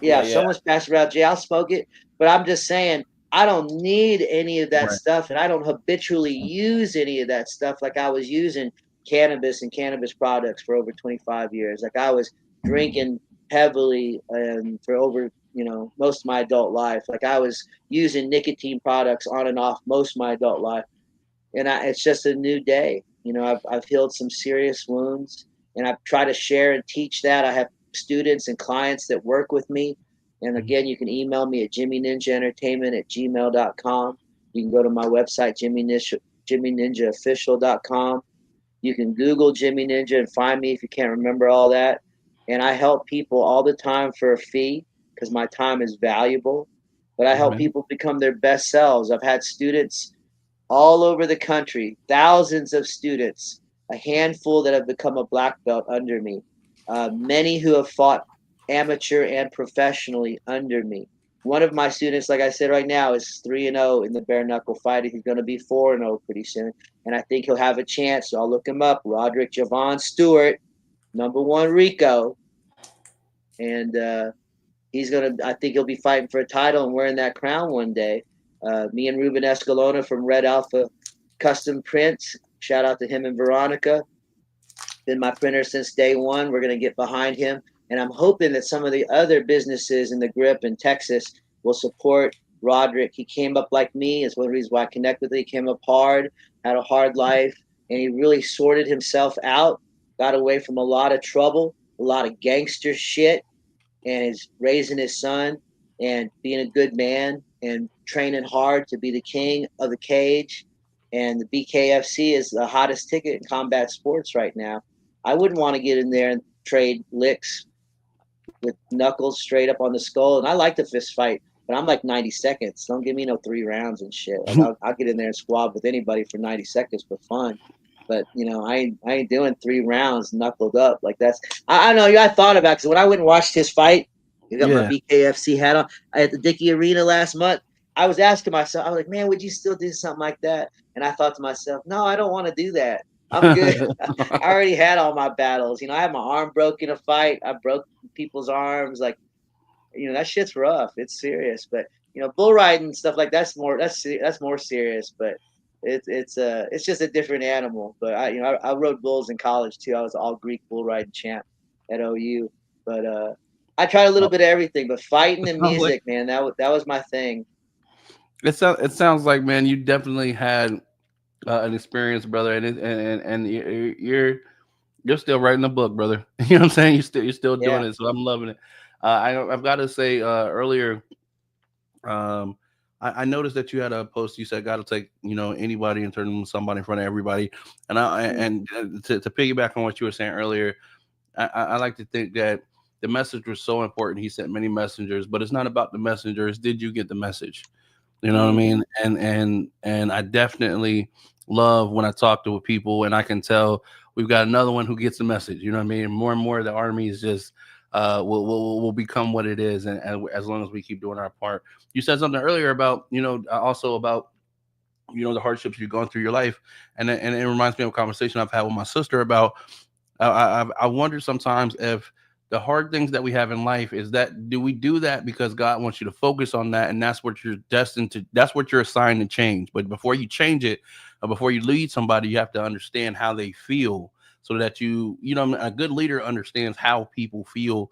yeah, Yeah, if yeah. someone's passing around J, I'll smoke it. But I'm just saying I don't need any of that Right. stuff, and I don't habitually use any of that stuff like I was using cannabis and cannabis products for over 25 years. Like I was drinking heavily for over most of my adult life. Like I was using nicotine products on and off most of my adult life, and it's just a new day. I've healed some serious wounds, and I try to share and teach that. I have students and clients that work with me, and Mhm. again, you can email me at jimmyninjaentertainment@gmail.com. You can go to my website jimmyninjaofficial.com. You can Google Jimmy Ninja and find me if you can't remember all that. And I help people all the time for a fee because my time is valuable. But I help Amen. people become their best selves. I've had students all over the country, thousands of students, a handful that have become a black belt under me, many who have fought amateur and professionally under me. One of my students, like I said right now, is 3-0 in the bare knuckle fighting. He's going to be 4-0 pretty soon, and I think he'll have a chance. So I'll look him up. Roderick Javon Stewart, number one Rico, and he's gonna. I think he'll be fighting for a title and wearing that crown one day. Me and Ruben Escalona from Red Alpha Custom Prints. Shout out to him and Veronica. Been my printer since day one. We're gonna get behind him, and I'm hoping that some of the other businesses in the grip in Texas will support Roderick. He came up like me. It's one of the reasons why I connect with him. He came up hard, had a hard life, and he really sorted himself out. Got away from a lot of trouble, a lot of gangster shit, and is raising his son and being a good man and training hard to be the king of the cage. And the BKFC is the hottest ticket in combat sports right now. I wouldn't want to get in there and trade licks with knuckles straight up on the skull. And I like the fist fight, but I'm like 90 seconds. Don't give me no 3 rounds and shit. Like I'll get in there and squab with anybody for 90 seconds for fun. But I ain't doing 3 rounds knuckled up like that's. I don't know. I thought about because when I went and watched his fight, I got my Yeah. BKFC hat on. I at the Dickie Arena last month. I was asking myself, I was like, man, would you still do something like that? And I thought to myself, no, I don't want to do that. I'm good. I already had all my battles. I had my arm broke in a fight. I broke people's arms. Like, that shit's rough. It's serious. But bull riding and stuff like that's more serious. But it's just a different animal. But I rode bulls in college too. I was all Greek bull riding champ at OU. But I tried a little Oh, bit of everything. But fighting and sounds like music, man, that was my thing. it sounds like, man, you definitely had an experience, brother, and you're still writing a book, brother. You know what I'm saying? You're still doing Yeah. it, so I'm loving it. I've got to say, earlier, um, I noticed that you had a post. You said, "Got to take anybody and turn them into somebody in front of everybody." And Mm, to piggyback on what you were saying earlier, I like to think that the message was so important. He sent many messengers, but it's not about the messengers. Did you get the message? You know what I mm, mean? And I definitely love when I talk to people and I can tell we've got another one who gets the message. You know what I mean? More and more the army is just will become what it is, and as long as we keep doing our part. You said something earlier about also about the hardships you've gone through your life, and it reminds me of a conversation I've had with my sister about I wonder sometimes if the hard things that we have in life is that do we do that because God wants you to focus on that and that's what you're destined to that's what you're assigned to change. But before you change it, or before you lead somebody, you have to understand how they feel so that a good leader understands how people feel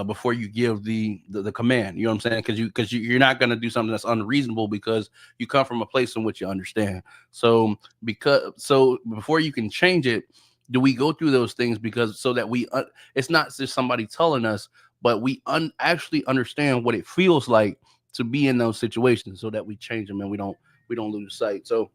before you give the command. You know what I'm saying? You're not going to do something that's unreasonable because you come from a place in which you understand. So before you can change it, do we go through those things because so that it's not just somebody telling us, but we actually understand what it feels like to be in those situations so that we change them and we don't lose sight. So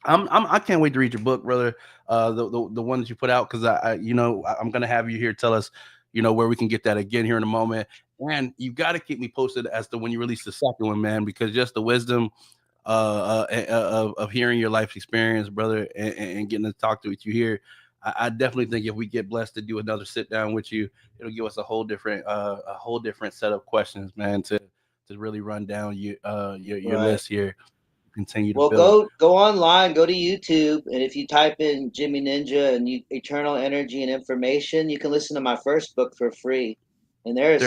I can't wait to read your book, brother. The one that you put out, because I'm gonna have you here tell us where we can get that again here in a moment. And you got to keep me posted as to when you release the second one, man, because just the wisdom of hearing your life experience, brother, and getting to talk to with you here. I definitely think if we get blessed to do another sit down with you, it'll give us a whole different set of questions, man, to really run down your right. list here, continue to Well, build. go online, go to YouTube, and if you type in Jimmy Ninja and Eternal Energy and Information, you can listen to my first book for free. And There it is.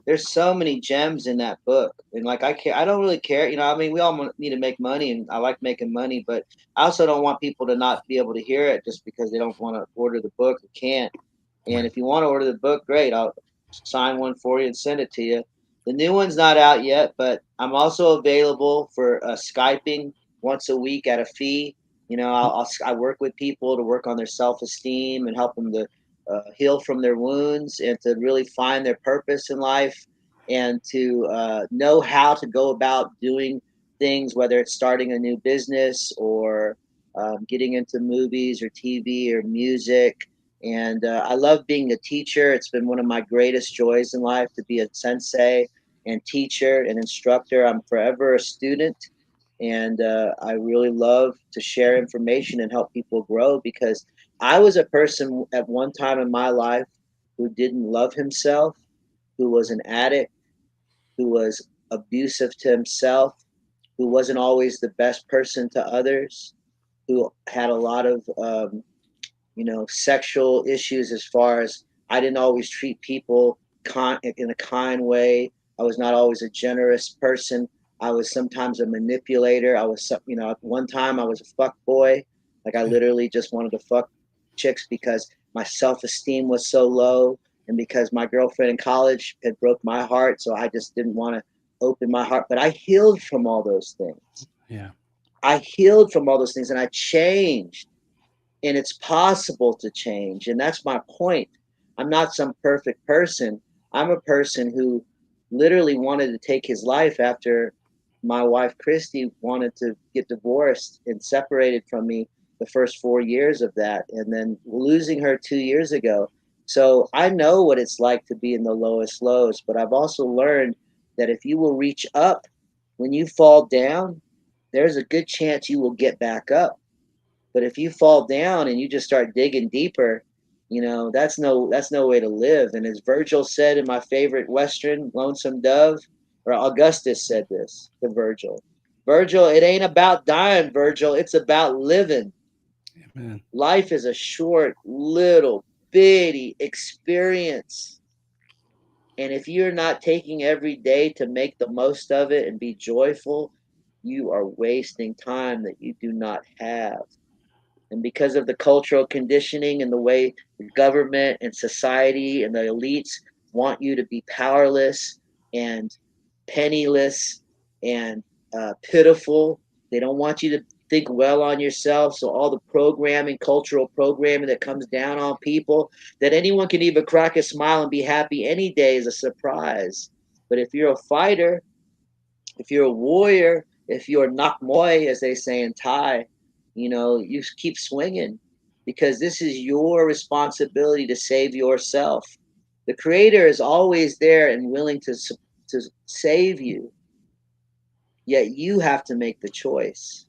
there's so many gems in that book. And like I don't really care. I mean, we all need to make money, and I like making money, but I also don't want people to not be able to hear it just because they don't want to order the book or can't. And Right. if you want to order the book, great. I'll sign one for you and send it to you. The new one's not out yet, but I'm also available for Skyping once a week at a fee. I work with people to work on their self esteem and help them to heal from their wounds and to really find their purpose in life and to know how to go about doing things, whether it's starting a new business or getting into movies or TV or music. And I love being a teacher. It's been one of my greatest joys in life to be a sensei and teacher and instructor. I'm forever a student. And I really love to share information and help people grow because I was a person at one time in my life who didn't love himself, who was an addict, who was abusive to himself, who wasn't always the best person to others, who had a lot of sexual issues as far as I didn't always treat people in a kind way. I was not always a generous person. I was sometimes a manipulator. At one time I was a fuck boy. Like I Yeah. literally just wanted to fuck chicks because my self-esteem was so low and because my girlfriend in college had broke my heart. So I just didn't want to open my heart. But I healed from all those things. Yeah. I healed from all those things and I changed and it's possible to change. And that's my point. I'm not some perfect person. I'm a person who literally wanted to take his life after my wife Christy wanted to get divorced and separated from me the first 4 years of that, and then losing her 2 years ago. So I know what it's like to be in the lowest lows, but I've also learned that if you will reach up when you fall down, there's a good chance you will get back up. But if you fall down and you just start digging deeper, that's no way to live. And as Virgil said in my favorite Western, Lonesome Dove, or Augustus said this to Virgil. Virgil, it ain't about dying, Virgil. It's about living. Amen. Life is a short, little, bitty experience. And if you're not taking every day to make the most of it and be joyful, you are wasting time that you do not have. And because of the cultural conditioning and the way the government and society and the elites want you to be powerless and penniless and pitiful, they don't want you to think well on yourself. So all the programming, cultural programming that comes down on people, that anyone can even crack a smile and be happy any day is a surprise. But if you're a fighter, if you're a warrior, if you're nakmoy, as they say in Thai, you keep swinging, because this is your responsibility to save yourself. The Creator is always there and willing to save you, yet you have to make the choice.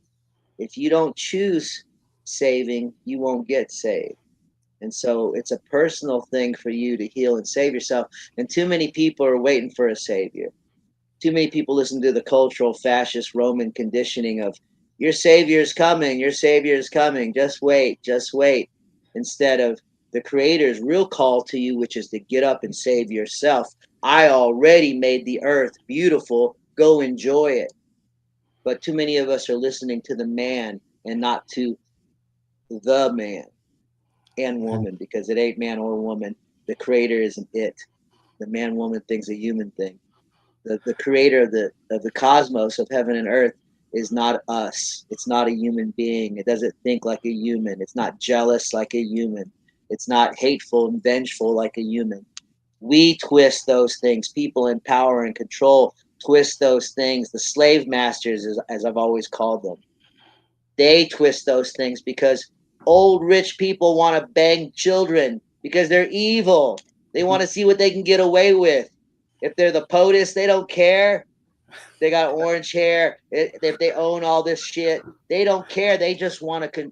If you don't choose saving, you won't get saved. And so it's a personal thing for you to heal and save yourself. And too many people are waiting for a savior. Too many people listen to the cultural fascist Roman conditioning of your savior is coming, your savior is coming, just wait, instead of the creator's real call to you, which is to get up and save yourself. I already made the earth beautiful, go enjoy it. But too many of us are listening to the man and not to the man and Amen. woman, because it ain't man or woman. The creator isn't it. The man woman thing's a human thing. The creator of the cosmos, of heaven and earth, is not us. It's not a human being. It doesn't think like a human. It's not jealous like a human. It's not hateful and vengeful like a human. We twist those things. People in power and control twist those things. The slave masters, as I've always called them, they twist those things because old rich people want to bang children because they're evil. They want to see what they can get away with. If they're the POTUS, they don't care. They got orange hair. If they own all this shit, they don't care. They just want to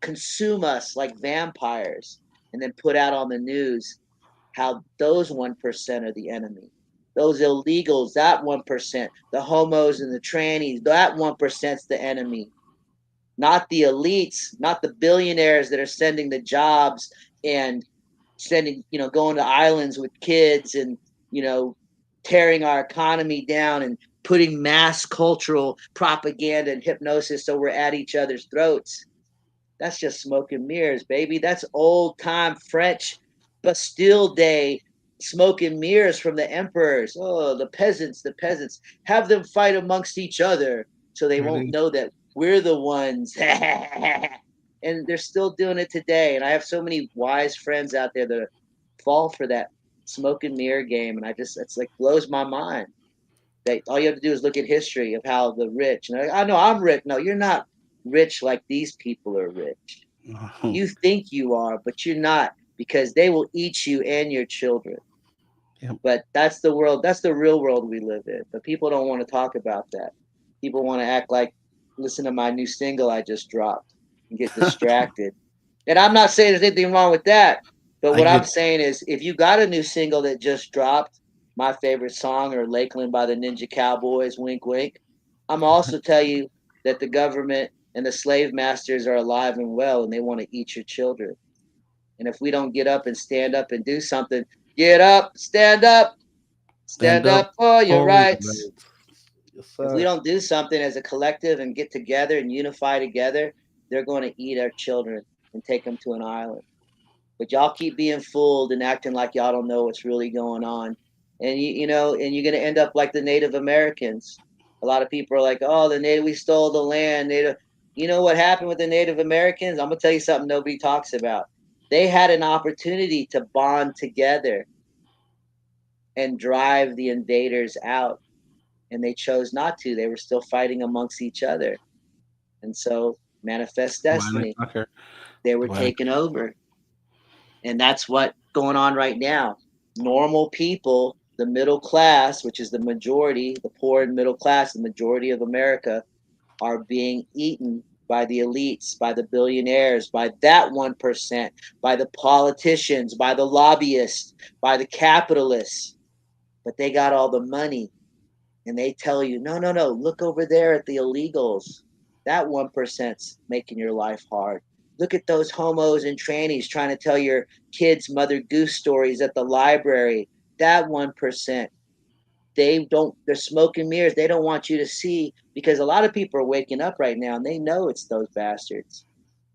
consume us like vampires and then put out on the news how those 1% are the enemy. Those illegals, that 1%, the homos and the trannies, that 1%'s the enemy, not the elites, not the billionaires that are sending the jobs and sending, going to islands with kids and, you know, tearing our economy down and putting mass cultural propaganda and hypnosis so we're at each other's throats. That's just smoke and mirrors, baby. That's old time French Bastille Day smoke and mirrors from the emperors. Oh, the peasants, the peasants. Have them fight amongst each other so they There it won't is. know that we're the ones. And they're still doing it today. And I have so many wise friends out there that fall for that smoke and mirror game. And it's like blows my mind that all you have to do is look at history of how the rich, and I know I'm rich. No, you're not rich like these people are rich. Mhm. You think you are, but you're not, because they will eat you and your children. Yep. But that's the world, that's the real world we live in. But people don't want to talk about that. People want to act like, listen to my new single I just dropped and get distracted. And I'm not saying there's anything wrong with that. But I what I'm get saying is, if you got a new single that just dropped, my favorite song, or Lakeland by the Ninja Cowboys, wink, wink, I'm also tell you that the government and the slave masters are alive and well and they want to eat your children. And if we don't get up and stand up and do something, get up, stand stand up up for your for your rights. rights. Yes, If we sir. don't do something as a collective and get together and unify together, they're going to eat our children and take them to an island. But y'all keep being fooled and acting like y'all don't know what's really going on. And and you're going to end up like the Native Americans. A lot of people are like, "Oh, the Native, we stole the land." Native, you know what happened with the Native Americans? I'm going to tell you something nobody talks about. They had an opportunity to bond together and drive the invaders out, and they chose not to. They were still fighting amongst each other. And so, manifest Minus destiny. Tucker. They were Black. taken over. And that's what going on right now. Normal people, the middle class, which is the majority, the poor and middle class, the majority of America, are being eaten by the elites, by the billionaires, by that 1%, by the politicians, by the lobbyists, by the capitalists. But they got all the money, and they tell you, no, no, no, look over there at the illegals. That 1%'s making your life hard. Look at those homos and trannies trying to tell your kids Mother Goose stories at the library. That 1%. They're smoke and mirrors. They don't want you to see, because a lot of people are waking up right now and they know it's those bastards.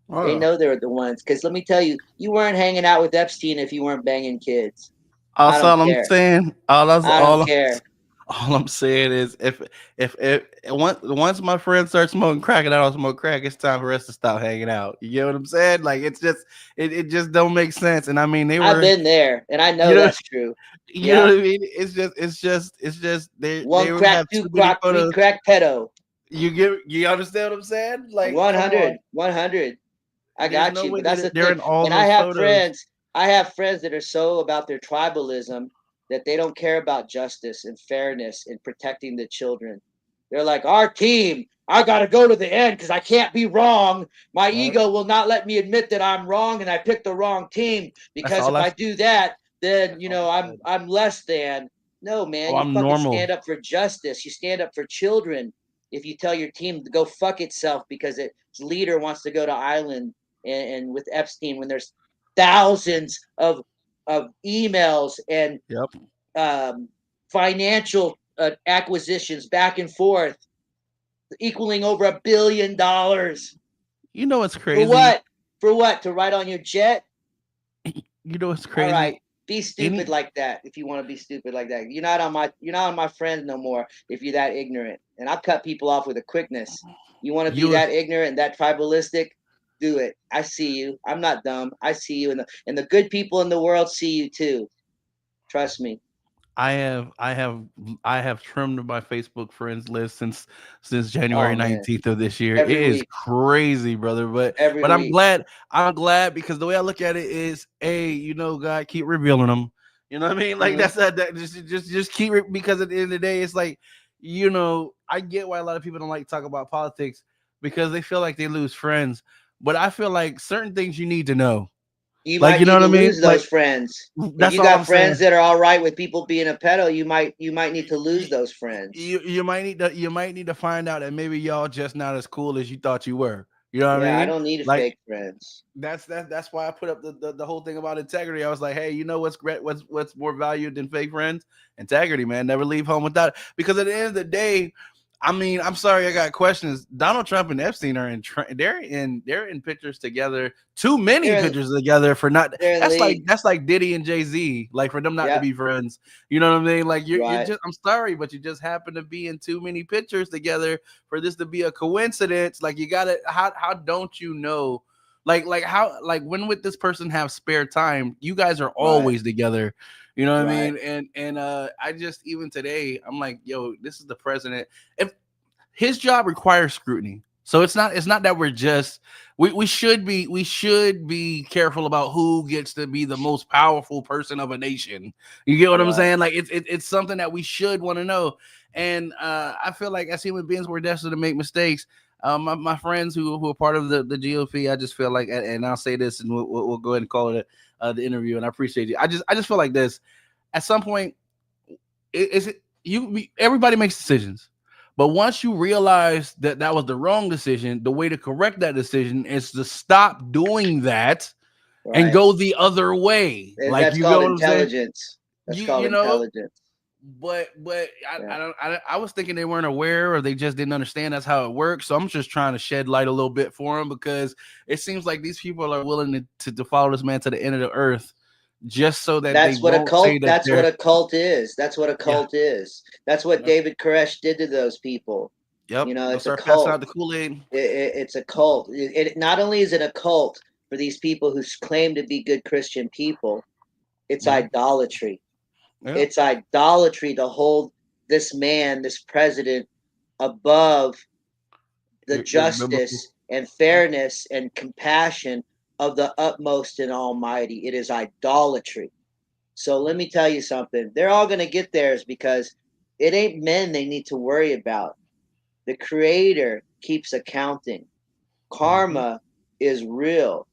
They Oh, know they're the ones. Because let me tell you, you weren't hanging out with Epstein if you weren't banging kids. I that's don't all I'm care. saying. I don't care. All I'm saying is if once my friends start smoking crack and I don't smoke crack, it's time for us to stop hanging out. You get what I'm saying? Like it's just it just don't make sense. And I mean they I've were been there, and I you know know that's true. you know Yeah. what I mean? It's just they One would crack, have two too many crack, three photos. crack pedo. You understand what I'm saying? Like come on. 100, 100. I There's got no you. way But that's that the they're thing. in all And I those have photos. friends. I have friends that are so about their tribalism that they don't care about justice and fairness and protecting the children. They're like, our team, I got to go to the end because I can't be wrong. My Right? ego will not let me admit that I'm wrong and I picked the wrong team, That's because all if I I do that, then that's all I said. I'm less than. No, Oh, man, you I'm fucking normal. stand up for justice. You stand up for children. If you tell your team to go fuck itself because its leader wants to go to island and with Epstein, when there's thousands of emails and Yep. um, financial acquisitions back and forth, equaling over $1 billion. You know what's For crazy? what? For what? To ride on your jet? You know what's All right. crazy? Be stupid Any like that if you want to be stupid like that. You're not on my friends no more if you're that ignorant. And I'll cut people off with a quickness. You want to be you that ignorant and that tribalistic? Do it. I see you. I'm not dumb. I see you, and the good people in the world see you too. Trust me. I have I have I have trimmed my Facebook friends list since January Oh man. 19th of this year. It Every is week. crazy, brother. But Every but I'm week. glad. I'm glad because the way I look at it is, hey, God, keep revealing them. You know what I mean? Like Mm-hmm. that just keep because at the end of the day, it's like, I get why a lot of people don't like to talk about politics because they feel like they lose friends. But I feel like certain things you need to know. You Like, might you know need what to I mean? lose Like those friends. If that's you all I'm got saying. friends that are all right with people being a pedo, you might need to lose you, those friends. you might need to find out that maybe y'all just not as cool as you thought you were. You know what I Yeah, I mean? don't need a Like fake friends. that's why I put up the whole thing about integrity. I was like, hey, you know what's great? What's more valued than fake friends? Integrity, man. Never leave home without it. Because at the end of the day, I mean, I'm sorry, I got questions. Donald Trump and Epstein are they're in pictures together. Too many They're in pictures together for not. they're in league. That's like Diddy and Jay Z. Like for them not to Yep. be friends. You know what I mean? Like you're Right. just. I'm sorry, but you just happen to be in too many pictures together for this to be a coincidence. Like you gotta. How don't you know? Like how when would this person have spare time? You guys are Right. always together. You know what I Right. mean? And I just even today I'm like, yo, this is the president. If his job requires scrutiny. So it's not that we're just we should be careful about who gets to be the most powerful person of a nation. You get what I'm Right. saying? Like it's something that we should want to know. And I feel like as human beings we're destined to make mistakes. My friends who are part of the GOP, I just feel like, and I'll say this, and we'll go ahead and call it the interview. And I appreciate you. I just feel like this. At some point, is it everybody makes decisions, but once you realize that that was the wrong decision, the way to correct that decision is to stop doing that and Right. go the other way. Like That's you called go what I'm saying? intelligence. That's you called you know intelligence. but Yeah. I was thinking they weren't aware or they just didn't understand that's how it works. So I'm just trying to shed light a little bit for them because it seems like these people are willing to follow this man to the end of the earth just so that they That's what a won't say cult. that That's what they're a cult is. That's what a yeah. cult is. That's what Yep. David Koresh did to those people. Yep. They'll It's a start passing cult. out the Kool-Aid. It's a cult. It not only is it a cult for these people who claim to be good Christian people, it's Yep. idolatry. Yep. It's idolatry to hold this man, this president, above the Your biblical. justice and Yep. fairness and compassion of the utmost and almighty. It is idolatry. So let me tell you something. They're all going to get theirs because it ain't men they need to worry about. The creator keeps accounting. Karma is real.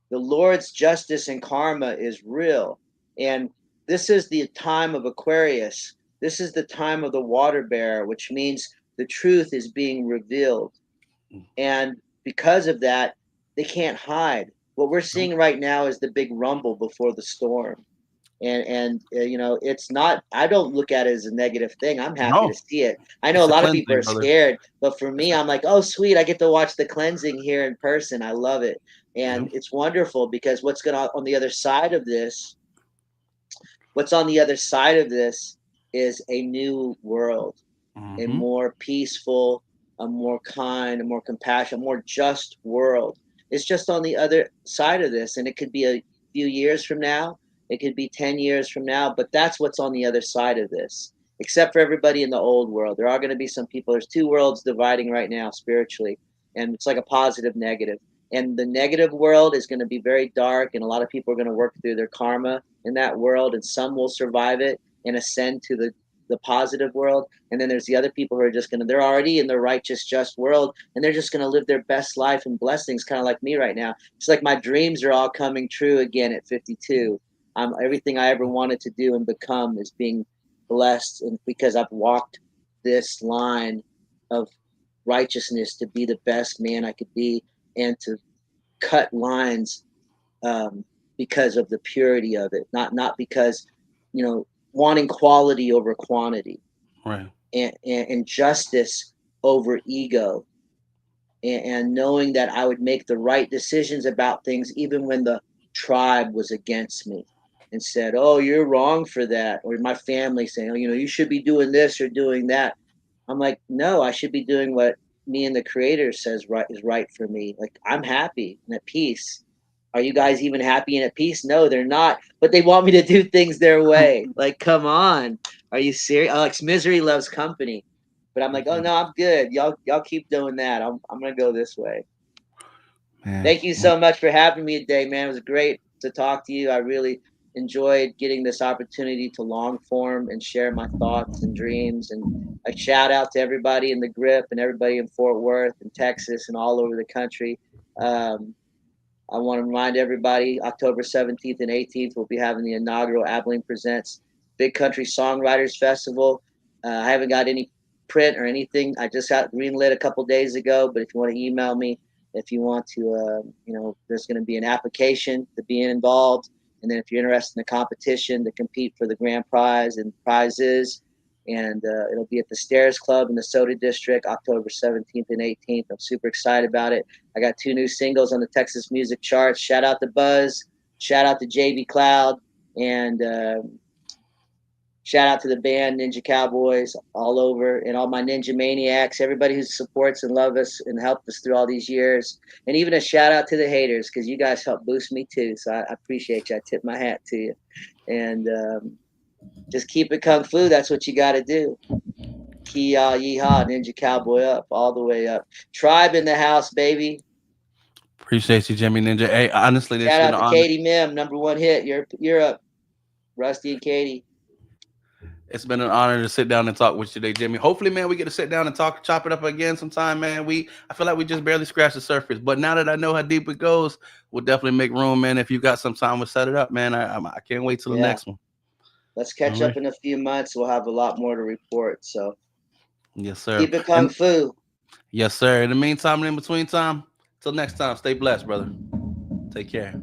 The Lord's justice and karma is real. And this is the time of Aquarius. This is the time of the water bearer, which means the truth is being revealed. And because of that, they can't hide. What we're seeing right now is the big rumble before the storm. And it's not, I don't look at it as a negative thing. I'm happy to No, see it. I know a it's a lot of people cleansing, are brother. scared, but for It's me, a, I'm like, oh sweet, I get to watch the cleansing here in person. I love it. yeah. And it's wonderful because on the other side of this, what's on the other side of this is a new world, a Mm-hmm. more peaceful, a more kind, a more compassionate, a more just world. It's just on the other side of this. And it could be a few years from now, it could be 10 years from now, but that's what's on the other side of this, except for everybody in the old world. There are going to be some people, there's two worlds dividing right now spiritually, and it's like a positive, negative. And the negative world is going to be very dark, and a lot of people are going to work through their karma in that world, and some will survive it and ascend to the positive world. And then there's the other people who are just they're already in the righteous, just world, and they're just gonna live their best life and blessings, kind of like me right now. It's like my dreams are all coming true again at 52. Everything I ever wanted to do and become is being blessed, and because I've walked this line of righteousness to be the best man I could be, and to cut lines, um, because of the purity of it, not because, wanting quality over quantity, Right. and justice over ego, and knowing that I would make the right decisions about things even when the tribe was against me and said, "Oh, you're wrong for that," or my family saying, "Oh, you should be doing this or doing that." I'm like, "No, I should be doing what me and the creator says right is right for me. Like, I'm happy and at peace. Are you guys even happy and at peace? No, they're not, but they want me to do things their way. Like, come on. Are you serious? Alex, misery loves company. But I'm like, oh no, I'm good. Y'all keep doing that. I'm gonna go this way. Man. Thank you so much for having me today, man. It was great to talk to you. I really enjoyed getting this opportunity to long form and share my thoughts and dreams. And a shout out to everybody in the grip and everybody in Fort Worth and Texas and all over the country. Um, I want to remind everybody, October 17th and 18th, we'll be having the inaugural Abilene Presents Big Country Songwriters Festival. I haven't got any print or anything. I just got greenlit a couple days ago, but if you want to email me, if you want to, there's going to be an application to be involved. And then if you're interested in the competition to compete for the grand prize and prizes, and it'll be at the Stairs Club in the Soda District, October 17th and 18th. I'm super excited about it. I got 2 new singles on the Texas music charts. Shout out to Buzz, shout out to JB Cloud, and shout out to the band Ninja Cowboys all over, and all my Ninja Maniacs, everybody who supports and loves us and helped us through all these years. And even a shout out to the haters, because you guys helped boost me too. So I appreciate you. I tip my hat to you. And just keep it kung fu. That's what you got to do. Ki-ya, yeehaw, Ninja Cowboy up, all the way up. Tribe in the house, baby. Appreciate you, Jimmy Ninja. Hey, honestly, it's Shout been out an to honor. Katie Mim, #1 hit. You're up, Rusty and Katie. It's been an honor to sit down and talk with you today, Jimmy. Hopefully, man, we get to sit down and talk, chop it up again sometime, man. I feel like we just barely scratched the surface, but now that I know how deep it goes, we'll definitely make room, man. If you got some time, we'll set it up, man. I can't wait till the Yeah, next one. let's All catch right. up in a few months. We'll have a lot more to report. So Yes, sir. keep it kung And fu. yes, sir. In the meantime and in between time, till next time, stay blessed, brother. Take care.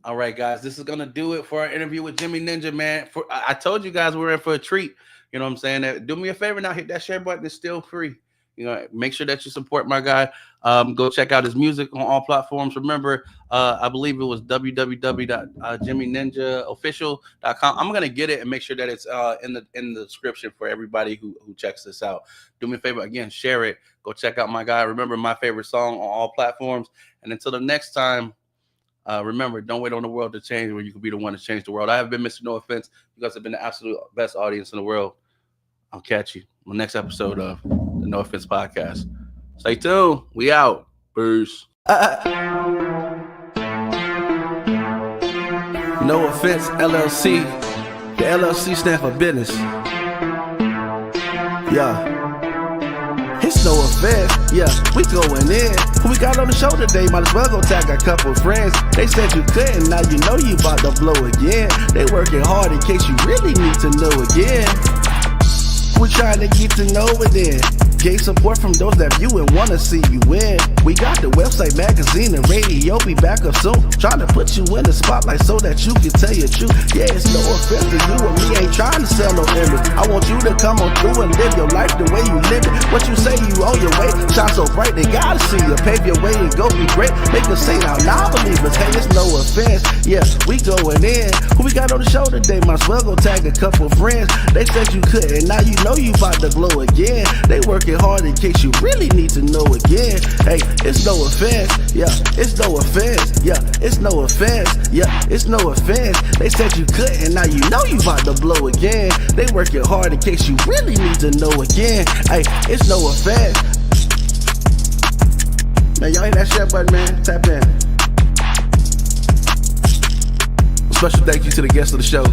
All right, guys, this is gonna do it for our interview with Jimmy Ninja, man. I told you guys we're in for a treat. You know what I'm saying? Do me a favor now, hit that share button. It's still free. Make sure that you support my guy. Go check out his music on all platforms. Remember, I believe it was www.jimmyninjaofficial.com. I'm gonna get it and make sure that it's in the description for everybody who checks this out. Do me a favor again, share it. Go check out my guy. Remember my favorite song on all platforms. And until the next time. Remember, don't wait on the world to change when you can be the one to change the world. I have been Mr. No Offense. You guys have been the absolute best audience in the world. I'll catch you on the next episode of the No Offense Podcast. Stay tuned. We out. Peace. No Offense LLC. The LLC stands for business. Yeah. it's no offense, yeah, we going in. Who we got on the show today? Might as well go tag a couple friends. They said you couldn't, now you know you about to blow again. They working hard in case you really need to know again. We're trying to get to know it then. Gave support from those that view and wanna see you win. We got the website, magazine, and radio. Be back up soon. Trying to put you in the spotlight so that you can tell your truth. Yeah, it's no offense to you and me. Ain't trying to sell no image. I want you to come on through and live your life the way you live it. What you say, you on your way. Shine so bright, they gotta see you. Pave your way and go be great. Make us say out now, believers. Hey, it's no offense. Yeah, we going in. Who we got on the show today? Might as well go tag a couple friends. They said you couldn't, now you know you about to glow again. They working hard in case you really need to know again. Hey, it's no offense. Yeah, it's no offense. Yeah, it's no offense. Yeah, it's no offense. They said you couldn't, now you know you about to blow again. They working hard in case you really need to know again. Hey, it's no offense. Man, y'all hit that share button, man. Tap in. Special thank you to the guest of the show,